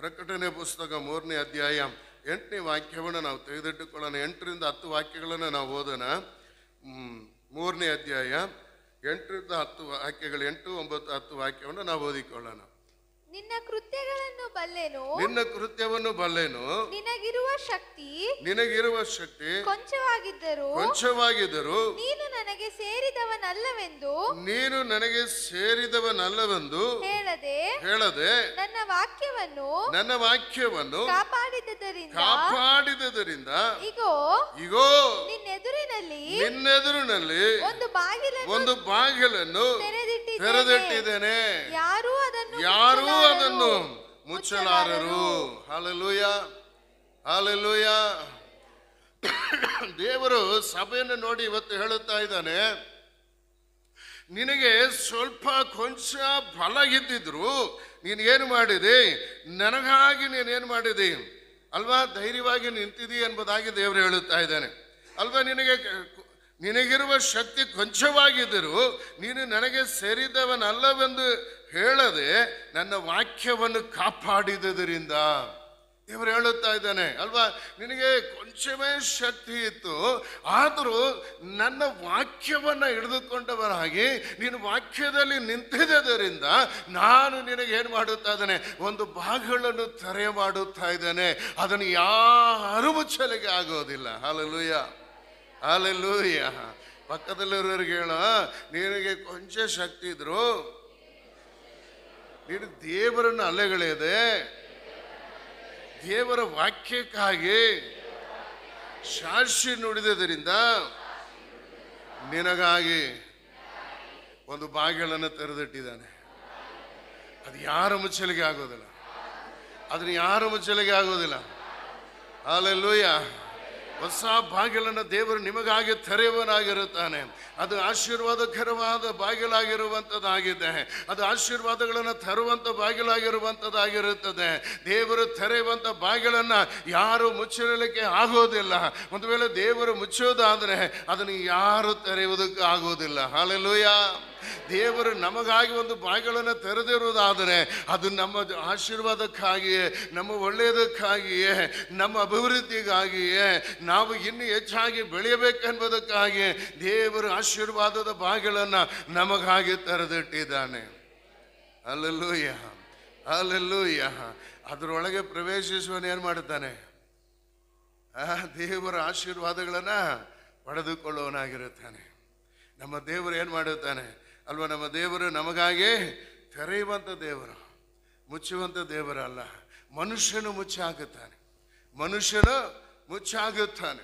ಪ್ರಕಟಣೆ ಪುಸ್ತಕ 3ನೇ ಅಧ್ಯಾಯ 8ನೇ ವಾಕ್ಯವನ್ನು ನಾವು ತೆಗೆದಿಟ್ಟುಕೊಳ್ಳೋಣ. 8ರಿಂದ 10 ವಾಕ್ಯಗಳನ್ನು ನಾವು ಓದೋಣ. 3ನೇ ಅಧ್ಯಾಯ 8ರಿಂದ 10 ವಾಕ್ಯಗಳು, 8, 9, 10 ವಾಕ್ಯವನ್ನು ನಾವು ಓದಿಕೊಳ್ಳೋಣ. ನಿನ್ನ ಕೃತ್ಯಗಳನ್ನು ಬಲ್ಲೆನು, ನಿನ್ನ ಕೃತ್ಯವನ್ನು ಬಲ್ಲೆನು, ನಿನಗಿರುವ ಶಕ್ತಿ ಕೊಂಚವಾಗಿದ್ದರು ನೀನು ನನಗೆ ಸೇರಿದವನಲ್ಲವೆಂದು ಹೇಳದೆ ನನ್ನ ವಾಕ್ಯವನ್ನು ಕಾಪಾಡಿದ್ದರಿಂದ ಇಗೋ ನಿನ್ನೆದುರಿನಲ್ಲಿ ಒಂದು ಬಾಗಿಲನ್ನು ತೆರೆದಿಟ್ಟಿದ್ದೇನೆ, ಯಾರೂ ಅದನ್ನು ಮುಚ್ಚಲಾರರು. Hallelujah, hallelujah. ದೇವರು ಸಭೆಯನ್ನು ನೋಡಿ ಇವತ್ತು ಹೇಳುತ್ತಾ ಇದ್ದಾನೆ, ನಿನಗೆ ಸ್ವಲ್ಪ ಕೊಂಚ ಫಲ ಇದ್ದಿದ್ರು ನೀನು ಏನು ಮಾಡಿದೆ, ನನಗಾಗಿ ನೀನೇನು ಮಾಡಿದೆ ಅಲ್ವಾ, ಧೈರ್ಯವಾಗಿ ನಿಂತಿದ್ದೀ ಎಂಬುದಾಗಿ ದೇವರು ಹೇಳುತ್ತಾ ಇದ್ದಾನೆ ಅಲ್ವಾ. ನಿನಗಿರುವ ಶಕ್ತಿ ಕೊಂಚವಾಗಿದ್ದರೂ ನೀನು ನನಗೆ ಸೇರಿದವನಲ್ಲವೆಂದು ಹೇಳದೆ ನನ್ನ ವಾಕ್ಯವನ್ನು ಕಾಪಾಡಿದ್ದರಿಂದ ದೇವರು ಹೇಳುತ್ತಾ ಇದ್ದಾನೆ ಅಲ್ವಾ. ನಿನಗೆ ಕೊಂಚವೇ ಶಕ್ತಿ ಇತ್ತು, ಆದರೂ ನನ್ನ ವಾಕ್ಯವನ್ನು ಹಿಡಿದುಕೊಂಡವನಾಗಿ ನೀನು ವಾಕ್ಯದಲ್ಲಿ ನಿಂತಿದ್ದರಿಂದ ನಾನು ನಿನಗೆ ಏನು ಮಾಡುತ್ತಾ ಇದ್ದೇನೆ, ಒಂದು ಬಾಗಿಲನ್ನು ತೆರೆ ಮಾಡುತ್ತಾ ಇದ್ದೇನೆ. ಅದನ್ನು ಯಾರು ಮುಚ್ಚಲಿಕ್ಕೆ ಆಗೋದಿಲ್ಲ. Hallelujah, hallelujah. ಪಕ್ಕದಲ್ಲಿರೋರಿಗೆ ಹೇಳ, ನಿನಗೆ ಕೊಂಚ ಶಕ್ತಿ ಇದ್ರು ನೀನು ದೇವರನ್ನು ಅಲೆಗಳೆಯದೆ ದೇವರ ವಾಕ್ಯಕ್ಕಾಗಿ ಸಾಕ್ಷಿ ನುಡಿದರಿಂದ ನಿನಗಾಗಿ ಒಂದು ಬಾಗಿಲನ್ನು ತೆರೆದಿಟ್ಟಿದ್ದಾನೆ. ಅದು ಯಾರ ಮುಚ್ಚಲಿಗೆ ಆಗೋದಿಲ್ಲ, ಅದನ್ನು ಯಾರ ಮುಚ್ಚಲಿಗೆ ಆಗೋದಿಲ್ಲ. ಹಲ್ಲೆಲೂಯ. ಹೊಸ ಬಾಗಿಲನ್ನು ದೇವರು ನಿಮಗಾಗಿ ತೆರೆಯುವನಾಗಿರುತ್ತಾನೆ. ಅದು ಆಶೀರ್ವಾದಕರವಾದ ಬಾಗಿಲಾಗಿರುವಂಥದ್ದಾಗಿದೆ. ಅದು ಆಶೀರ್ವಾದಗಳನ್ನು ತರುವಂಥ ಬಾಗಿಲಾಗಿರುವಂಥದ್ದಾಗಿರುತ್ತದೆ. ದೇವರು ತೆರೆಯುವಂಥ ಬಾಗಿಲನ್ನು ಯಾರು ಮುಚ್ಚಲಿಕ್ಕೆ ಆಗೋದಿಲ್ಲ. ಒಂದು ವೇಳೆ ದೇವರು ಮುಚ್ಚೋದಾದರೆ ಅದನ್ನು ಯಾರು ತೆರೆಯುವುದಕ್ಕೆ ಆಗೋದಿಲ್ಲ. ಹಲ್ಲೆಲೂಯ. ದೇವರು ನಮಗಾಗಿ ಒಂದು ಬಾಗಿಲನ್ನು ತೆರೆದಿರುವುದಾದರೆ ಅದು ನಮ್ಮ ಆಶೀರ್ವಾದಕ್ಕಾಗಿಯೇ, ನಮ್ಮ ಒಳ್ಳೆಯದಕ್ಕಾಗಿಯೇ, ನಮ್ಮ ಅಭಿವೃದ್ಧಿಗಾಗಿಯೇ, ನಾವು ಇನ್ನೂ ಹೆಚ್ಚಾಗಿ ಬೆಳೆಯಬೇಕೆಂಬುದಕ್ಕಾಗಿ ದೇವರು ಆಶೀರ್ವಾದದ ಬಾಗಿಲನ್ನು ನಮಗಾಗಿ ತೆರೆದಿಟ್ಟಿದ್ದಾನೆ. Hallelujah, hallelujah. ಅದರೊಳಗೆ ಪ್ರವೇಶಿಸುವನು ಏನು ಮಾಡುತ್ತಾನೆ, ದೇವರ ಆಶೀರ್ವಾದಗಳನ್ನು ಪಡೆದುಕೊಳ್ಳುವನಾಗಿರುತ್ತಾನೆ. ನಮ್ಮ ದೇವರು ಏನು ಮಾಡುತ್ತಾನೆ ಅಲ್ವಾ, ನಮ್ಮ ದೇವರು ನಮಗಾಗಿ ತೆರೆಯುವಂಥ ದೇವರು, ಮುಚ್ಚುವಂಥ ದೇವರಲ್ಲ. ಮನುಷ್ಯನು ಮುಚ್ಚಾಗುತ್ತಾನೆ, ಮನುಷ್ಯನು ಮುಚ್ಚಾಗುತ್ತಾನೆ.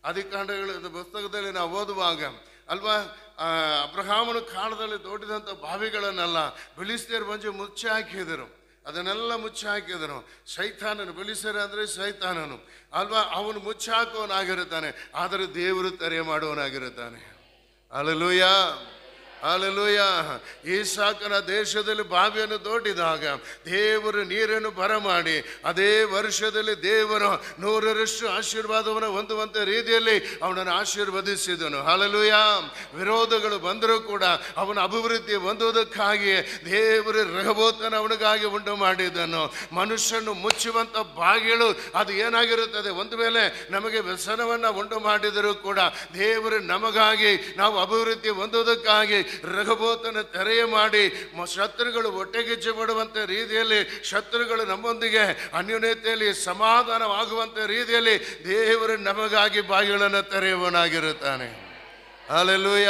ಆದಿಕಾಂಡಗಳ ಪುಸ್ತಕದಲ್ಲಿ ನಾವು ಓದುವಾಗ ಅಲ್ವಾ, ಅಬ್ರಹಾಮನ ಕಾಲದಲ್ಲಿ ತೋಡಿದಂಥ ಬಾವಿಗಳನ್ನೆಲ್ಲ ಫಿಲಿಷ್ಟಿಯರು ಬಂದು ಮುಚ್ಚಿ ಹಾಕಿದರು, ಅದನ್ನೆಲ್ಲ ಮುಚ್ಚಿ ಹಾಕಿದರು. ಸೈತಾನನು, ಫಿಲಿಷ್ಟಿಯರು ಅಂದರೆ ಸೈತಾನನು ಅಲ್ವಾ, ಅವನು ಮುಚ್ಚಾಕುವನಾಗಿರುತ್ತಾನೆ, ಆದರೆ ದೇವರು ತೆರೆ ಮಾಡುವನಾಗಿರುತ್ತಾನೆ. Hallelujah, hallelujah. ಈಸಾಕನ ದೇಶದಲ್ಲಿ ಬಾವಿಯನ್ನು ತೋಡಿದಾಗ ದೇವರು ನೀರನ್ನು ಬರಮಾಡಿ ಅದೇ ವರ್ಷದಲ್ಲಿ ದೇವರು 100ರಷ್ಟು ಆಶೀರ್ವಾದವನ್ನು ಹೊಂದುವಂಥ ರೀತಿಯಲ್ಲಿ ಅವನನ್ನು ಆಶೀರ್ವದಿಸಿದನು. ಹಲ್ಲೆಲೂಯ. ವಿರೋಧಗಳು ಬಂದರೂ ಕೂಡ ಅವನ ಅಭಿವೃದ್ಧಿ ಹೊಂದುವುದಕ್ಕಾಗಿ ದೇವರು ರೆಹೋಬೋತನ ಅವನಿಗಾಗಿ ಉಂಟು ಮಾಡಿದನು. ಮನುಷ್ಯನು ಮುಚ್ಚುವಂಥ ಬಾಗಿಲು ಅದು ಏನಾಗಿರುತ್ತದೆ, ಒಂದು ವೇಳೆ ನಮಗೆ ವ್ಯಸನವನ್ನು ಉಂಟು ಮಾಡಿದರೂ ಕೂಡ ದೇವರು ನಮಗಾಗಿ, ನಾವು ಅಭಿವೃದ್ಧಿ ಹೊಂದುವುದಕ್ಕಾಗಿ ರೆಹೋಬೋತನ ತೆರೆಯ ಮಾಡಿ ಶತ್ರುಗಳು ಹೊಟ್ಟೆಗಿಚ್ಚು ಬಿಡುವಂಥ ರೀತಿಯಲ್ಲಿ, ಶತ್ರುಗಳು ನಮ್ಮೊಂದಿಗೆ ಅನ್ಯೋನ್ಯತೆಯಲ್ಲಿ ಸಮಾಧಾನವಾಗುವಂಥ ರೀತಿಯಲ್ಲಿ ದೇವರು ನಮಗಾಗಿ ಬಾಗಿಲನ್ನು ತೆರೆಯುವನಾಗಿರುತ್ತಾನೆ. ಹಲ್ಲೆಲೂಯ.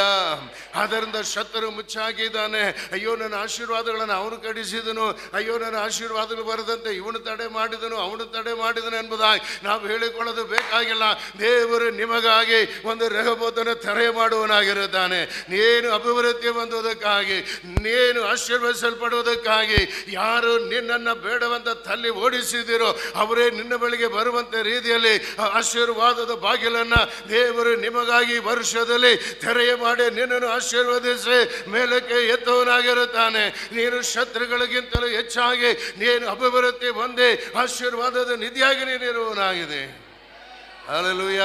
ಆದ್ದರಿಂದ ಶತ್ರು ಮುಚ್ಚಾಕಿದ್ದಾನೆ. ಅಯ್ಯೋ ನನ್ನ ಆಶೀರ್ವಾದಗಳನ್ನು ಅವನು ಕಡಿಸಿದನು, ಅಯ್ಯೋ ನನ್ನ ಆಶೀರ್ವಾದಗಳು ಬರದಂತೆ ಇವನು ತಡೆ ಮಾಡಿದನು, ಅವನು ತಡೆ ಮಾಡಿದನು ಎಂಬುದಾಗಿ ನಾವು ಹೇಳಿಕೊಳ್ಳೋದು ಬೇಕಾಗಿಲ್ಲ. ದೇವರು ನಿಮಗಾಗಿ ಒಂದು ರೆಹೋಬೋತನ ತೆರೆ ಮಾಡುವನಾಗಿರುತ್ತಾನೆ. ನೀನು ಅಭಿವೃದ್ಧಿ ಹೊಂದುವುದಕ್ಕಾಗಿ, ನೀನು ಆಶೀರ್ವದಿಸಲ್ಪಡುವುದಕ್ಕಾಗಿ, ಯಾರು ನಿನ್ನನ್ನು ಬೇಡವಂತ ತಲ್ಲಿ ಓಡಿಸಿದಿರೋ ಅವರೇ ನಿನ್ನ ಬಳಿಗೆ ಬರುವಂಥ ರೀತಿಯಲ್ಲಿ ಆಶೀರ್ವಾದದ ಬಾಗಿಲನ್ನು ದೇವರು ನಿಮಗಾಗಿ ವರ್ಷದಲ್ಲಿ ತೆರೆಯ ಮಾಡಿ ನಿನ್ನನ್ನು ಆಶೀರ್ವದಿಸಿ ಮೇಲಕ್ಕೆ ಎತ್ತವನಾಗಿರುತ್ತಾನೆ. ನೀನು ಶತ್ರುಗಳಿಗಿಂತಲೂ ಹೆಚ್ಚಾಗಿ ನೀನು ಅಭಿವೃದ್ಧಿ ಹೊಂದಿ ಆಶೀರ್ವಾದದ ನಿಧಿಯಾಗಿ ನೀನಿರುವನಾಗಿದೆ. Hallelujah,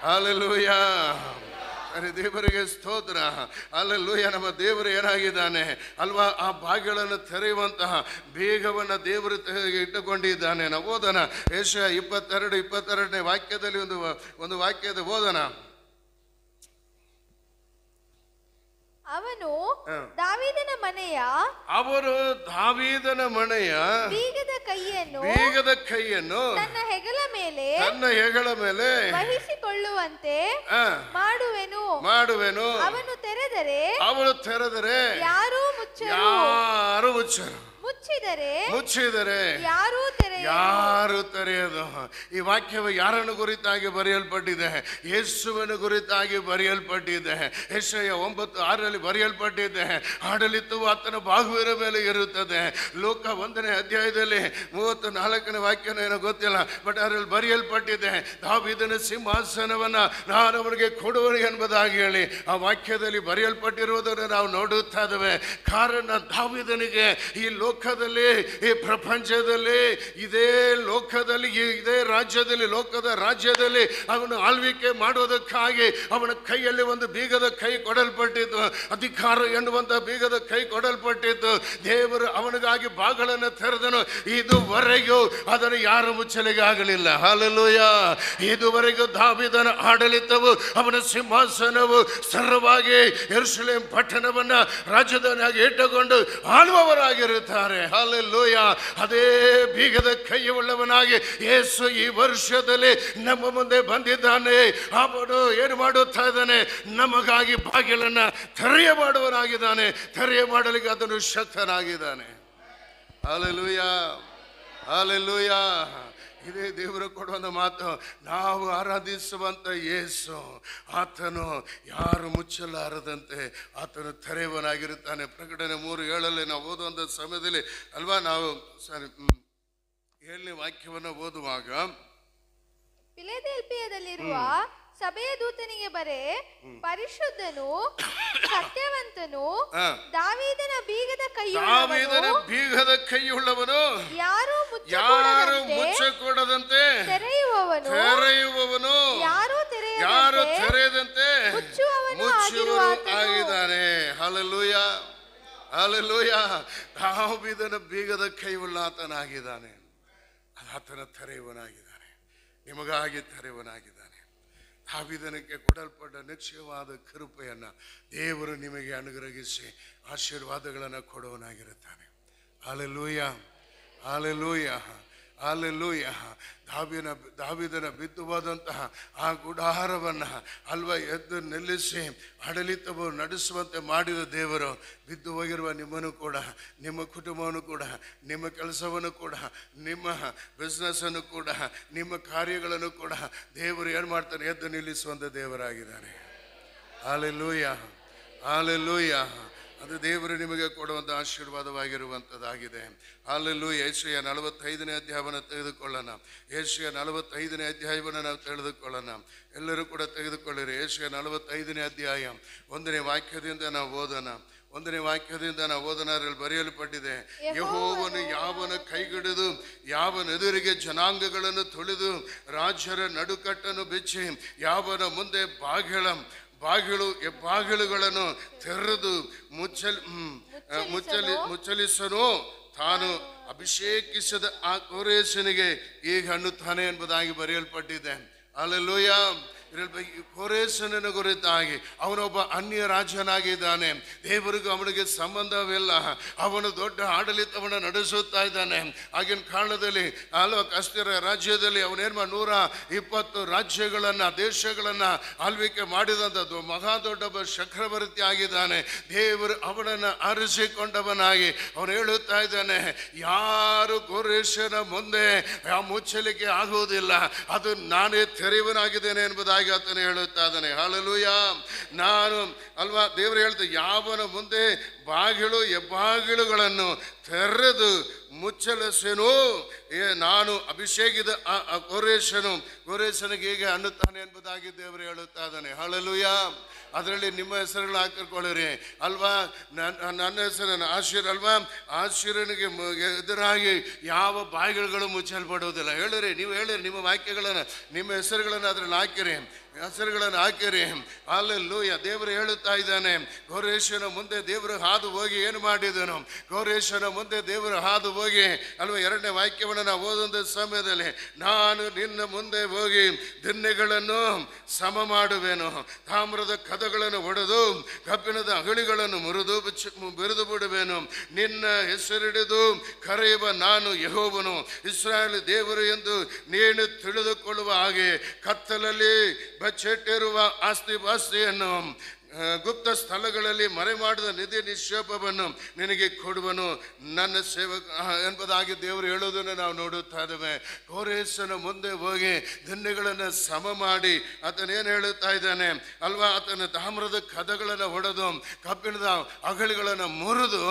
hallelujah. ಸರಿ, ದೇವರಿಗೆ ಸ್ತೋತ್ರ. ಹಲ್ಲೆಲೂಯಾ. ನಮ್ಮ ದೇವರು ಏನಾಗಿದ್ದಾನೆ ಅಲ್ವಾ, ಆ ಬಾಗಿಲನ್ನು ತೆರೆಯುವಂತಹ ಬೇಗವನ್ನು ದೇವರು ಇಟ್ಟುಕೊಂಡಿದ್ದಾನೆ. ನಾವು ಓದೋಣ ಯೆಶಾಯ 22 ವಾಕ್ಯದಲ್ಲಿ ಒಂದು ವಾಕ್ಯದ ಓದೋಣ. ಅವನು ದಾವೀದನ ಮನೆಯ ಬೀಗದ ಕೈಯನ್ನು ತನ್ನ ಹೆಗಲ ಮೇಲೆ ವಹಿಸಿಕೊಳ್ಳುವಂತೆ ಮಾಡುವೆನು. ಅವನು ತೆರೆದರೆ ಯಾರೂ ಮುಚ್ಚರು, ಮುಚ್ಚಿದರೆ ಯಾರು ತೆರೆಯದು. ಈ ವಾಕ್ಯವು ಯಾರನ್ನು ಕುರಿತಾಗಿ ಬರೆಯಲ್ಪಟ್ಟಿದೆ? ಯೇಸುವನ್ನು ಕುರಿತಾಗಿ ಬರೆಯಲ್ಪಟ್ಟಿದೆ. ಯೆಶಾಯ 9:6 ಬರೆಯಲ್ಪಟ್ಟಿದೆ. ಆಡಳಿತವು ಆತನ ಬಾಹುವಿನ ಮೇಲೆ ಇರುತ್ತದೆ. ಲೋಕ 1ನೇ ಅಧ್ಯಾಯದಲ್ಲಿ 34ನೇ ವಾಕ್ಯನ ಏನೋ ಗೊತ್ತಿಲ್ಲ, ಬಟ್ ಅದರಲ್ಲಿ ಬರೆಯಲ್ಪಟ್ಟಿದೆ, ದಾವೀದನ ಸಿಂಹಾಸನವನ್ನ ನಾನು ಅವನಿಗೆ ಕೊಡುವನು ಎಂಬುದಾಗಿ ಹೇಳಿ ಆ ವಾಕ್ಯದಲ್ಲಿ ಬರೆಯಲ್ಪಟ್ಟಿರುವುದನ್ನು ನಾವು ನೋಡುತ್ತಾ ಇದ್ದೇವೆ. ಕಾರಣ ದಾವೀದನಿಗೆ ಈ ಲೋಕದಲ್ಲಿ, ಈ ಪ್ರಪಂಚದಲ್ಲಿ, ಇದೇ ಲೋಕದಲ್ಲಿ, ಇದೇ ರಾಜ್ಯದಲ್ಲಿ, ಲೋಕದ ರಾಜ್ಯದಲ್ಲಿ ಅವನು ಆಳ್ವಿಕೆ ಮಾಡುವುದಕ್ಕಾಗಿ ಅವನ ಕೈಯಲ್ಲಿ ಒಂದು ಬೀಗದ ಕೈ ಕೊಡಲ್ಪಟ್ಟಿತ್ತು. ಅಧಿಕಾರ ಎನ್ನುವಂತ ಬೀಗದ ಕೈ ಕೊಡಲ್ಪಟ್ಟಿತ್ತು. ದೇವರು ಅವನಿಗಾಗಿ ಬಾಗಿಲನ್ನು ತೆರೆದನು. ಇದುವರೆಗೂ ಅದನ್ನು ಯಾರು ಮುಚ್ಚಲಿಗೆ ಆಗಲಿಲ್ಲ. ಹಲ್ಲೆಲೂಯಾ. ಇದುವರೆಗೂ ದಾವೀದನ ಆಡಳಿತವು, ಅವನ ಸಿಂಹಾಸನವು ಸ್ಥಿರವಾಗಿ ಯೆರೂಸಲೇಮ್ ಪಟ್ಟಣವನ್ನ ರಾಜಧಾನಿಯಾಗಿ ಇಟ್ಟುಕೊಂಡು ಆಳುವವರಾಗಿರುತ್ತಾರೆ. ಹಲ್ಲೆಲೂಯಾ. ಅದೇ ಬೀಗದ ಕೈಯುಳ್ಳವನಾಗಿ ಯೇಸು ಈ ವರ್ಷದಲ್ಲಿ ನಮ್ಮ ಮುಂದೆ ಬಂದಿದ್ದಾನೆ. ಅವನು ಏನು ಮಾಡುತ್ತಾ ಇದ್ದಾನೆ? ನಮಗಾಗಿ ಬಾಗಿಲನ್ನ ತೆರೆಯ ಮಾಡುವನಾಗಿದ್ದಾನೆ. ತೆರೆಯ ಮಾಡಲಿಕ್ಕೆ ಅದನ್ನು ಶಕ್ತನಾಗಿದ್ದಾನೆ. Hallelujah, hallelujah. ಇದೇ ದೇವರು ಕೊಡುವಂತ ಮಾತು. ನಾವು ಆರಾಧಿಸುವಂತ ಯೇಸು, ಆತನು ಯಾರು ಮುಚ್ಚಲಾರದಂತೆ ಆತನು ತೆರೆಯುವನಾಗಿರುತ್ತಾನೆ. ಪ್ರಕಟಣೆ 3:7 ನಾವು ಓದುವಂತ ಸಮಯದಲ್ಲಿ ಅಲ್ವಾ, ನಾವು 7ನೇ ವಾಕ್ಯವನ್ನು ಓದುವಾಗ, ಫಿಲದೆಲ್ಫಿಯದಲ್ಲಿರುವ ಸಭೆಯ ದೂತನಿಗೆ ಬರೆ, ಪರಿಶುದ್ಧನು ಸತ್ಯವಂತನು ದಾವೀದನ ಬೀಗದ ಕೈಯುಳ್ಳವನು, ಯಾರು ಮುಚ್ಚಕೂಡದಂತೆ ತೆರೆಯುವವನು, ಯಾರು ತೆರೆಯದಂತೆ ಮುಚ್ಚುವವನು ಆಗಿದ್ದಾನೆ. Hallelujah, hallelujah. ದಾವೀದನ ಬೀಗದ ಕೈಯುಳ್ಳ ಆತನಾಗಿದ್ದಾನೆ. ಆತನ ತೆರೆಯುವನಾಗಿದ್ದಾನೆ, ನಿಮಗಾಗಿ ತೆರೆಯುವನಾಗಿದ್ದಾನೆ. ದಾವೀದನಿಗೆ ಕೊಡಲ್ಪಟ್ಟ ನಿಶ್ಚಯವಾದ ಕೃಪೆಯನ್ನು ದೇವರು ನಿಮಗೆ ಅನುಗ್ರಹಿಸಿ ಆಶೀರ್ವಾದಗಳನ್ನು ಕೊಡುವನಾಗಿರುತ್ತಾನೆ. Hallelujah, hallelujah, hallelujah. ದಾವೀದನ ಬಿದ್ದು ಹೋದಂತಹ ಆ ಗುಡಾರವನ್ನು ಎದ್ದು ನಿಲ್ಲಿಸಿ ಆಡಳಿತವು ನಡೆಸುವಂತೆ ಮಾಡಿದ ದೇವರು, ಬಿದ್ದು ಹೋಗಿರುವ ನಿಮ್ಮನ್ನು ಕೂಡ, ನಿಮ್ಮ ಕುಟುಂಬವನ್ನು ಕೂಡ, ನಿಮ್ಮ ಕೆಲಸವನ್ನು ಕೂಡ, ನಿಮ್ಮ ಬಿಸ್ನೆಸ್ಸನ್ನು ಕೂಡ, ನಿಮ್ಮ ಕಾರ್ಯಗಳನ್ನು ಕೂಡ ದೇವರು ಏನು ಮಾಡ್ತಾನೆ? ಎದ್ದು ನಿಲ್ಲಿಸುವಂಥ ದೇವರಾಗಿದ್ದಾನೆ. Hallelujah, hallelujah. ಅದು ದೇವರು ನಿಮಗೆ ಕೊಡುವಂಥ ಆಶೀರ್ವಾದವಾಗಿರುವಂಥದ್ದಾಗಿದೆ. ಹಲ್ಲೆಲೂಯಾ. ಯೆಶಾಯ 45ನೇ ಅಧ್ಯಾಯವನ್ನು ತೆಗೆದುಕೊಳ್ಳೋಣ. ಯೆಶಾಯ 45ನೇ ಅಧ್ಯಾಯವನ್ನು ನಾವು ತಿಳಿದುಕೊಳ್ಳೋಣ. ಎಲ್ಲರೂ ಕೂಡ ತೆಗೆದುಕೊಳ್ಳಿರಿ. ಯೆಶಾಯ 45ನೇ ಅಧ್ಯಾಯ 1ನೇ ವಾಕ್ಯದಿಂದ ನಾವು ಓದೋಣ. 1ನೇ ವಾಕ್ಯದಿಂದ ನಾವು ಓದೋಣರಲ್ಲಿ ಬರೆಯಲ್ಪಟ್ಟಿದೆ, ಯೆಹೋವನು ಯಾವನ ಕೈಗಿಡಿದು ಯಾವನೆದುರಿಗೆ ಜನಾಂಗಗಳನ್ನು ತುಳಿದು ರಾಜ್ಯರ ನಡುಕಟ್ಟನ್ನು ಬಿಚ್ಚಿ ಯಾವನ ಮುಂದೆ ಬಾಗಿಲುಗಳನ್ನು ತೆರೆದು ಮುಚ್ಚಲಿಸನು, ತಾನು ಅಭಿಷೇಕಿಸಿದ ಆ ಕೋರೇಶನಿಗೆ ಈಗ ಅನ್ನುತ್ತಾನೆ ಎಂಬುದಾಗಿ ಬರೆಯಲ್ಪಟ್ಟಿದೆ. ಹಲ್ಲೆಲೂಯಾ. ಕೋರೇಶನನ್ನು ಕುರಿತಾಗಿ ಅವನೊಬ್ಬ ಅನ್ಯ ರಾಜನಾಗಿದ್ದಾನೆ. ದೇವರಿಗೂ ಅವನಿಗೆ ಸಂಬಂಧವಿಲ್ಲ. ಅವನು ದೊಡ್ಡ ಆಡಳಿತವನ್ನು ನಡೆಸುತ್ತಾ ಇದ್ದಾನೆ. ಆಗಿನ ಕಾಲದಲ್ಲಿ ಕಸ್ತಿರ ರಾಜ್ಯದಲ್ಲಿ ಅವನೇನು 120 ರಾಜ್ಯಗಳನ್ನು, ದೇಶಗಳನ್ನು ಆಳ್ವಿಕೆ ಮಾಡಿದಂಥದ್ದು ಮಹಾ ದೊಡ್ಡ ಚಕ್ರವರ್ತಿ ಆಗಿದ್ದಾನೆ. ದೇವರು ಅವನನ್ನು ಆರಿಸಿಕೊಂಡವನಾಗಿ ಅವನು ಹೇಳುತ್ತಾ ಇದ್ದಾನೆ, ಯಾರು ಕೋರೇಶನ ಮುಂದೆ ಮುಚ್ಚಲಿಕ್ಕೆ ಆಗುವುದಿಲ್ಲ, ಅದು ನಾನೇ ತೆರೆಯುವನಾಗಿದ್ದೇನೆ ಎಂಬುದಾಗಿ ಆತನು ಹೇಳುತ್ತಾ ಇದ್ದಾನೆ. ಹಲ್ಲೆಲೂಯಾ. ನಾನು ದೇವರು ಹೇಳ್ತಾರೆ, ಯಾವನ ಮುಂದೆ ಹೆಬ್ಬಾಗಿಲುಗಳನ್ನು ತೆರೆದು ಮುಚ್ಚಲಿಸೆನು, ನಾನು ಅಭಿಷೇಕಿದ ಕೋರೇಶನಿಗೆ ಹೇಗೆ ಅನ್ನುತ್ತಾನೆ ಎಂಬುದಾಗಿ ದೇವರು ಹೇಳುತ್ತಾ ಇದ್ದಾನೆ. ಹಲ್ಲೆಲೂಯಾ. ಅದರಲ್ಲಿ ನಿಮ್ಮ ಹೆಸರುಗಳು ಹಾಕಿಕೊಳ್ಳಿರಿ ನನ್ನ ಹೆಸರನ್ನು ಆಶೀರ್ ಆಶೀರನಿಗೆ ಎದುರಾಗಿ ಯಾವ ಬಾಗಿಲುಗಳು ಮುಚ್ಚಲ್ಪಡುವುದಿಲ್ಲ. ಹೇಳಿರಿ, ನೀವು ಹೇಳಿರಿ, ನಿಮ್ಮ ವಾಕ್ಯಗಳನ್ನು, ನಿಮ್ಮ ಹೆಸರುಗಳನ್ನು ಅದರಲ್ಲಿ ಹಾಕಿರಿ. ಹೆಸರುಗಳನ್ನು ಹಾಕಿರಿ. ಹಲ್ಲೆಲೂಯಾ. ದೇವರು ಹೇಳುತ್ತಾ ಇದ್ದಾನೆ, ಕೋರೇಶನ ಮುಂದೆ ದೇವರು ಹಾದು ಹೋಗಿ ಏನು ಮಾಡಿದನು? ಕೋರೇಶನ ಮುಂದೆ ದೇವರು ಹಾದು ಹೋಗಿ ಅಲ್ವಾ, 2ನೇ ವಾಕ್ಯವನ್ನು ನಾವು ಓದೊಂದು ಸಮಯದಲ್ಲಿ, ನಾನು ನಿನ್ನ ಮುಂದೆ ಹೋಗಿ ದಿನ್ನೆಗಳನ್ನು ಸಮ ಮಾಡುವೆನು, ತಾಮ್ರದ ಕದಗಳನ್ನು ಒಡೆದು ಕಬ್ಬಿಣದ ಅಗಳಿಗಳನ್ನು ಬಿರಿದು ಬಿಡುವೆನು, ನಿನ್ನ ಹೆಸರಿಡಿದು ಕರೆಯುವ ನಾನು ಯೆಹೋವನು, ಇಸ್ರಾಯೇಲ್ ದೇವರು ಎಂದು ನೀನು ತಿಳಿದುಕೊಳ್ಳುವ ಹಾಗೆ ಕತ್ತಲಲ್ಲಿ ಬಚ್ಚಿಟ್ಟಿರುವ ಆಸ್ತಿಪಾಸ್ತಿಯನ್ನು ಗುಪ್ತ ಸ್ಥಳಗಳಲ್ಲಿ ಮರೆಮಾಡಿದ ನಿಧಿ ನಿಕ್ಷೇಪವನ್ನು ನಿನಗೆ ಕೊಡುವನು, ನನ್ನ ಸೇವಕ ಎಂಬುದಾಗಿ ದೇವರು ಹೇಳುವುದನ್ನು ನಾವು ನೋಡುತ್ತಾ ಇದ್ದೇವೆ. ಕೋರೇಶನ ಮುಂದೆ ಹೋಗಿ ದಿನ್ನೆಗಳನ್ನು ಸಮ ಮಾಡಿ ಆತನೇನು ಹೇಳುತ್ತಾ ಇದ್ದಾನೆ ಅಲ್ವಾ, ಆತನ ತಾಮ್ರದ ಕದಗಳನ್ನು ಹೊಡೆದು ಕಬ್ಬಿಣದ ಅಗಳಿಗಳನ್ನು ಮುರಿದು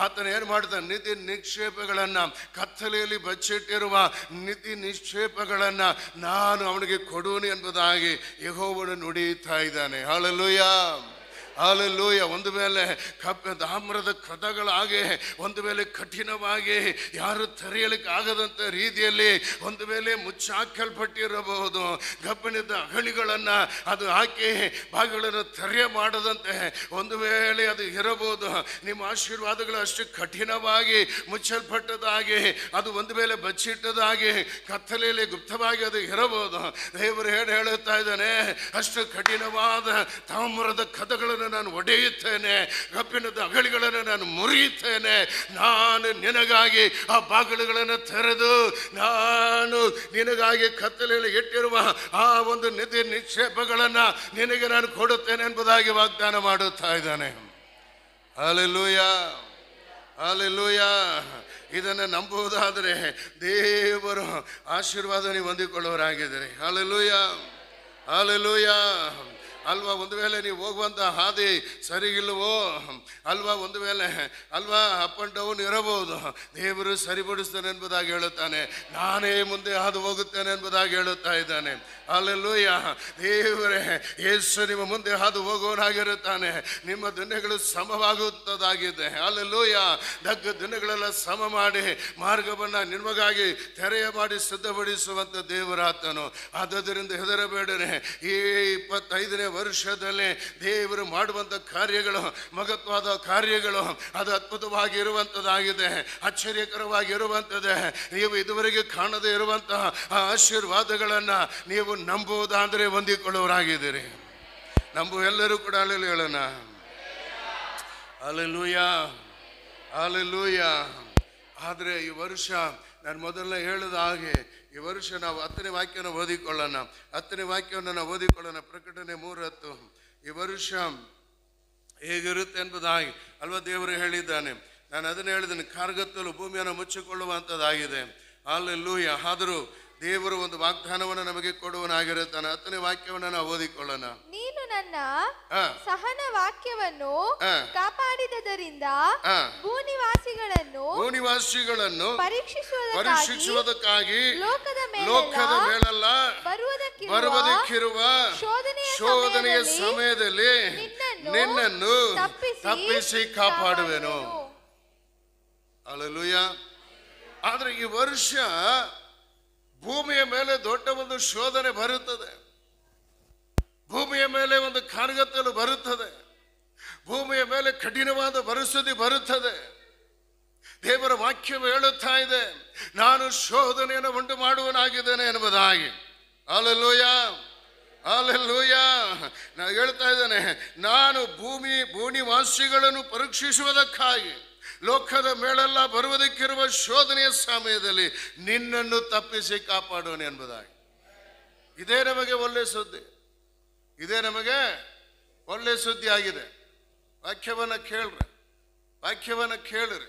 ಆತನ ಏನು ಮಾಡಿದ ನಿಧಿ ನಿಕ್ಷೇಪಗಳನ್ನು, ಕತ್ತಲೆಯಲ್ಲಿ ಬಚ್ಚಿಟ್ಟಿರುವ ನಿಧಿ ನಿಕ್ಷೇಪಗಳನ್ನು ನಾನು ಅವನಿಗೆ ಕೊಡುವನು ಎಂಬುದಾಗಿ ಯೆಹೋವನು ನುಡಿಯುತ್ತಾ ಇದ್ದಾನೆ. Hallelujah, hallelujah. ಒಂದು ವೇಳೆ ತಾಮ್ರದ ಕದಗಳಾಗಿ, ಒಂದು ವೇಳೆ ಕಠಿಣವಾಗಿ ಯಾರು ತೆರೆಯಲಿಕ್ಕೆ ಆಗದಂಥ ರೀತಿಯಲ್ಲಿ ಒಂದು ವೇಳೆ ಮುಚ್ಚಾಕಲ್ಪಟ್ಟಿರಬಹುದು, ಕಬ್ಬಿಣದ ಅಗಳಿಗಳನ್ನು ಅದು ಹಾಕಿ ಭಾಗಗಳನ್ನು ತೆರೆ ಮಾಡದಂತೆ ಒಂದು ವೇಳೆ ಅದು ಇರಬಹುದು. ನಿಮ್ಮ ಆಶೀರ್ವಾದಗಳು ಅಷ್ಟು ಕಠಿಣವಾಗಿ ಮುಚ್ಚಲ್ಪಟ್ಟದಾಗಿ, ಅದು ಒಂದು ವೇಳೆ ಬಚ್ಚಿಟ್ಟದಾಗಿ ಕತ್ತಲೆಯಲ್ಲಿ ಗುಪ್ತವಾಗಿ ಅದು ಇರಬಹುದು. ದೇವರು ಹೇಳುತ್ತಾ ಇದ್ದಾನೆ, ಅಷ್ಟು ಕಠಿಣವಾದ ತಾಮ್ರದ ಕದಗಳನ್ನು ನಾನು ಒಡೆಯುತ್ತೇನೆ, ಕಬ್ಬಿಣದ ಅಗಳಿಗಳನ್ನು ನಾನು ಮುರಿಯುತ್ತೇನೆ, ನಾನು ನಿನಗಾಗಿ ಆ ಬಾಗಿಲುಗಳನ್ನು ತೆರೆದು ನಾನು ನಿನಗಾಗಿ ಕತ್ತಲೆಯಲ್ಲಿ ಇಟ್ಟಿರುವ ಆ ಒಂದು ನಿಧಿ ನಿಕ್ಷೇಪಗಳನ್ನು ನಿನಗೆ ನಾನು ಕೊಡುತ್ತೇನೆ ಎಂಬುದಾಗಿ ವಾಗ್ದಾನ ಮಾಡುತ್ತಾ ಇದ್ದಾನೆ. Hallelujah, hallelujah. ಇದನ್ನು ನಂಬುವುದಾದರೆ ದೇವರು ಆಶೀರ್ವಾದ ನೀವು ಹೊಂದಿಕೊಳ್ಳುವರಾಗಿದ್ದೀರಿ. Hallelujah, hallelujah. ಅಲ್ವಾ, ಒಂದು ವೇಳೆ ನೀವು ಹೋಗುವಂಥ ಹಾದಿ ಸರಿಗಿಲ್ಲವೋ ಅಲ್ವಾ, ಒಂದು ವೇಳೆ ಅಲ್ವಾ ಅಪ್ ಆ್ಯಂಡ್ ಡೌನ್ ಇರಬಹುದು, ದೇವರು ಸರಿಪಡಿಸ್ತಾನೆ ಎಂಬುದಾಗಿ ಹೇಳುತ್ತಾನೆ. ನಾನೇ ಮುಂದೆ ಹಾದು ಹೋಗುತ್ತೇನೆ ಎಂಬುದಾಗಿ ಹೇಳುತ್ತಾ ಇದ್ದಾನೆ. ಹಲ್ಲೆಲೂಯಾ. ದೇವರೇ ಯೇಸು ನಿಮ್ಮ ಮುಂದೆ ಹಾದು ಹೋಗುವನಾಗಿರುತ್ತಾನೆ. ನಿಮ್ಮ ದಿನಗಳು ಸಮವಾಗುತ್ತದಾಗಿದೆ. ಹಲ್ಲೆಲೂಯಾ. ದಗ್ಗ ದಿನಗಳೆಲ್ಲ ಸಮ ಮಾಡಿ ಮಾರ್ಗವನ್ನು ನಿಮಗಾಗಿ ತೆರೆಯ ಮಾಡಿ ಸಿದ್ಧಪಡಿಸುವಂಥ ದೇವರಾತನು. ಆದ್ದರಿಂದ ಹೆದರಬೇಡನೆ. ಈ 25ನೇ ವರ್ಷದಲ್ಲಿ ದೇವರು ಮಾಡುವಂಥ ಕಾರ್ಯಗಳು, ಮಹತ್ವದ ಕಾರ್ಯಗಳು, ಅದು ಅದ್ಭುತವಾಗಿ ಇರುವಂಥದ್ದಾಗಿದೆ, ಆಶ್ಚರ್ಯಕರವಾಗಿರುವಂಥದ್ದೇ. ನೀವು ಇದುವರೆಗೆ ಕಾಣದೇ ಇರುವಂತಹ ಆ ಆಶೀರ್ವಾದಗಳನ್ನು ನೀವು ನಂಬುವುದಾದರೆ ಹೊಂದಿಕೊಳ್ಳುವರಾಗಿದ್ದೀರಿ. ಎಲ್ಲರೂ ಕೂಡ ಅಲ್ಲೆಲ್ಲೂ ಹೇಳೋಣ, ಹಲ್ಲೆಲೂಯಾ, ಹಲ್ಲೆಲೂಯಾ. ಆದರೆ ಈ ವರ್ಷ ನಾನು ಮೊದಲನೇ ಹೇಳಿದ ಹಾಗೆ ಈ ವರ್ಷ ನಾವು 10ನೇ ವಾಕ್ಯನ ಓದಿಕೊಳ್ಳೋಣ. 10ನೇ ವಾಕ್ಯವನ್ನು ನಾವು ಓದಿಕೊಳ್ಳೋಣ. ಪ್ರಕಟಣೆ 3:10. ಈ ವರ್ಷ ಹೇಗಿರುತ್ತೆ ಎಂಬುದಾಗಿ ಅಲ್ವಾ ದೇವರು ಹೇಳಿದ್ದಾನೆ. ನಾನು ಅದನ್ನು ಹೇಳಿದ್ದೇನೆ, ಕಾರ್ಗತ್ತಲು ಭೂಮಿಯನ್ನು ಮುಚ್ಚಿಕೊಳ್ಳುವಂಥದ್ದಾಗಿದೆ. ಹಲ್ಲೆಲೂಯಾ. ಆದರೂ ದೇವರು ಒಂದು ವಾಗ್ದಾನವನ್ನು ನಮಗೆ ಕೊಡುವನಾಗಿರುತ್ತಾನೆ. 10ನೇ ವಾಕ್ಯವನ್ನು ನಾವು ಓದಿಕೊಳ್ಳೋಣ. ನೀನು ನನ್ನ ಸಹನ ವಾಕ್ಯವನ್ನು ಕಾಪಾಡಿದ್ದರಿಂದ ಭೂನಿವಾಸಿಗಳನ್ನು ಪರೀಕ್ಷಿಸುವುದಕ್ಕಾಗಿ ಲೋಕದ ಮೇಲೆಲ್ಲ ಬರುವುದಕ್ಕಿರುವ ಶೋಧನೆಯ ಸಮಯದಲ್ಲಿ ನಿನ್ನನ್ನು ತಪ್ಪಿಸಿ ಕಾಪಾಡುವೆನು. ಹಲ್ಲೆಲೂಯಾ. ಆದ್ರೆ ಈ ವರ್ಷ ಭೂಮಿಯ ಮೇಲೆ ದೊಡ್ಡ ಒಂದು ಶೋಧನೆ ಬರುತ್ತದೆ. ಭೂಮಿಯ ಮೇಲೆ ಒಂದು ಕಾರ್ಗತ್ತಲು ಬರುತ್ತದೆ. ಭೂಮಿಯ ಮೇಲೆ ಕಠಿಣವಾದ ಪರಿಸ್ಥಿತಿ ಬರುತ್ತದೆ. ದೇವರ ವಾಕ್ಯವು ಹೇಳುತ್ತಾ ಇದೆ, ನಾನು ಶೋಧನೆಯನ್ನು ಉಂಟು ಮಾಡುವನಾಗಿದ್ದೇನೆ ಎಂಬುದಾಗಿ. Hallelujah, hallelujah. ನಾನು ಹೇಳ್ತಾ ಇದ್ದೇನೆ, ನಾನು ಭೂನಿವಾಸಿಗಳನ್ನು ಪರೀಕ್ಷಿಸುವುದಕ್ಕಾಗಿ ಲೋಕದ ಮೇಲೆಲ್ಲ ಬರುವುದಕ್ಕಿರುವ ಶೋಧನೆಯ ಸಮಯದಲ್ಲಿ ನಿನ್ನನ್ನು ತಪ್ಪಿಸಿ ಕಾಪಾಡೋಣ ಎಂಬುದಾಗಿ. ಇದೇ ನಮಗೆ ಒಳ್ಳೆ ಸುದ್ದಿ, ಇದೇ ನಮಗೆ ಒಳ್ಳೆ ಸುದ್ದಿ ಆಗಿದೆ. ವಾಕ್ಯವನ್ನು ಕೇಳ್ರಿ, ವಾಕ್ಯವನ್ನು ಕೇಳ್ರಿ.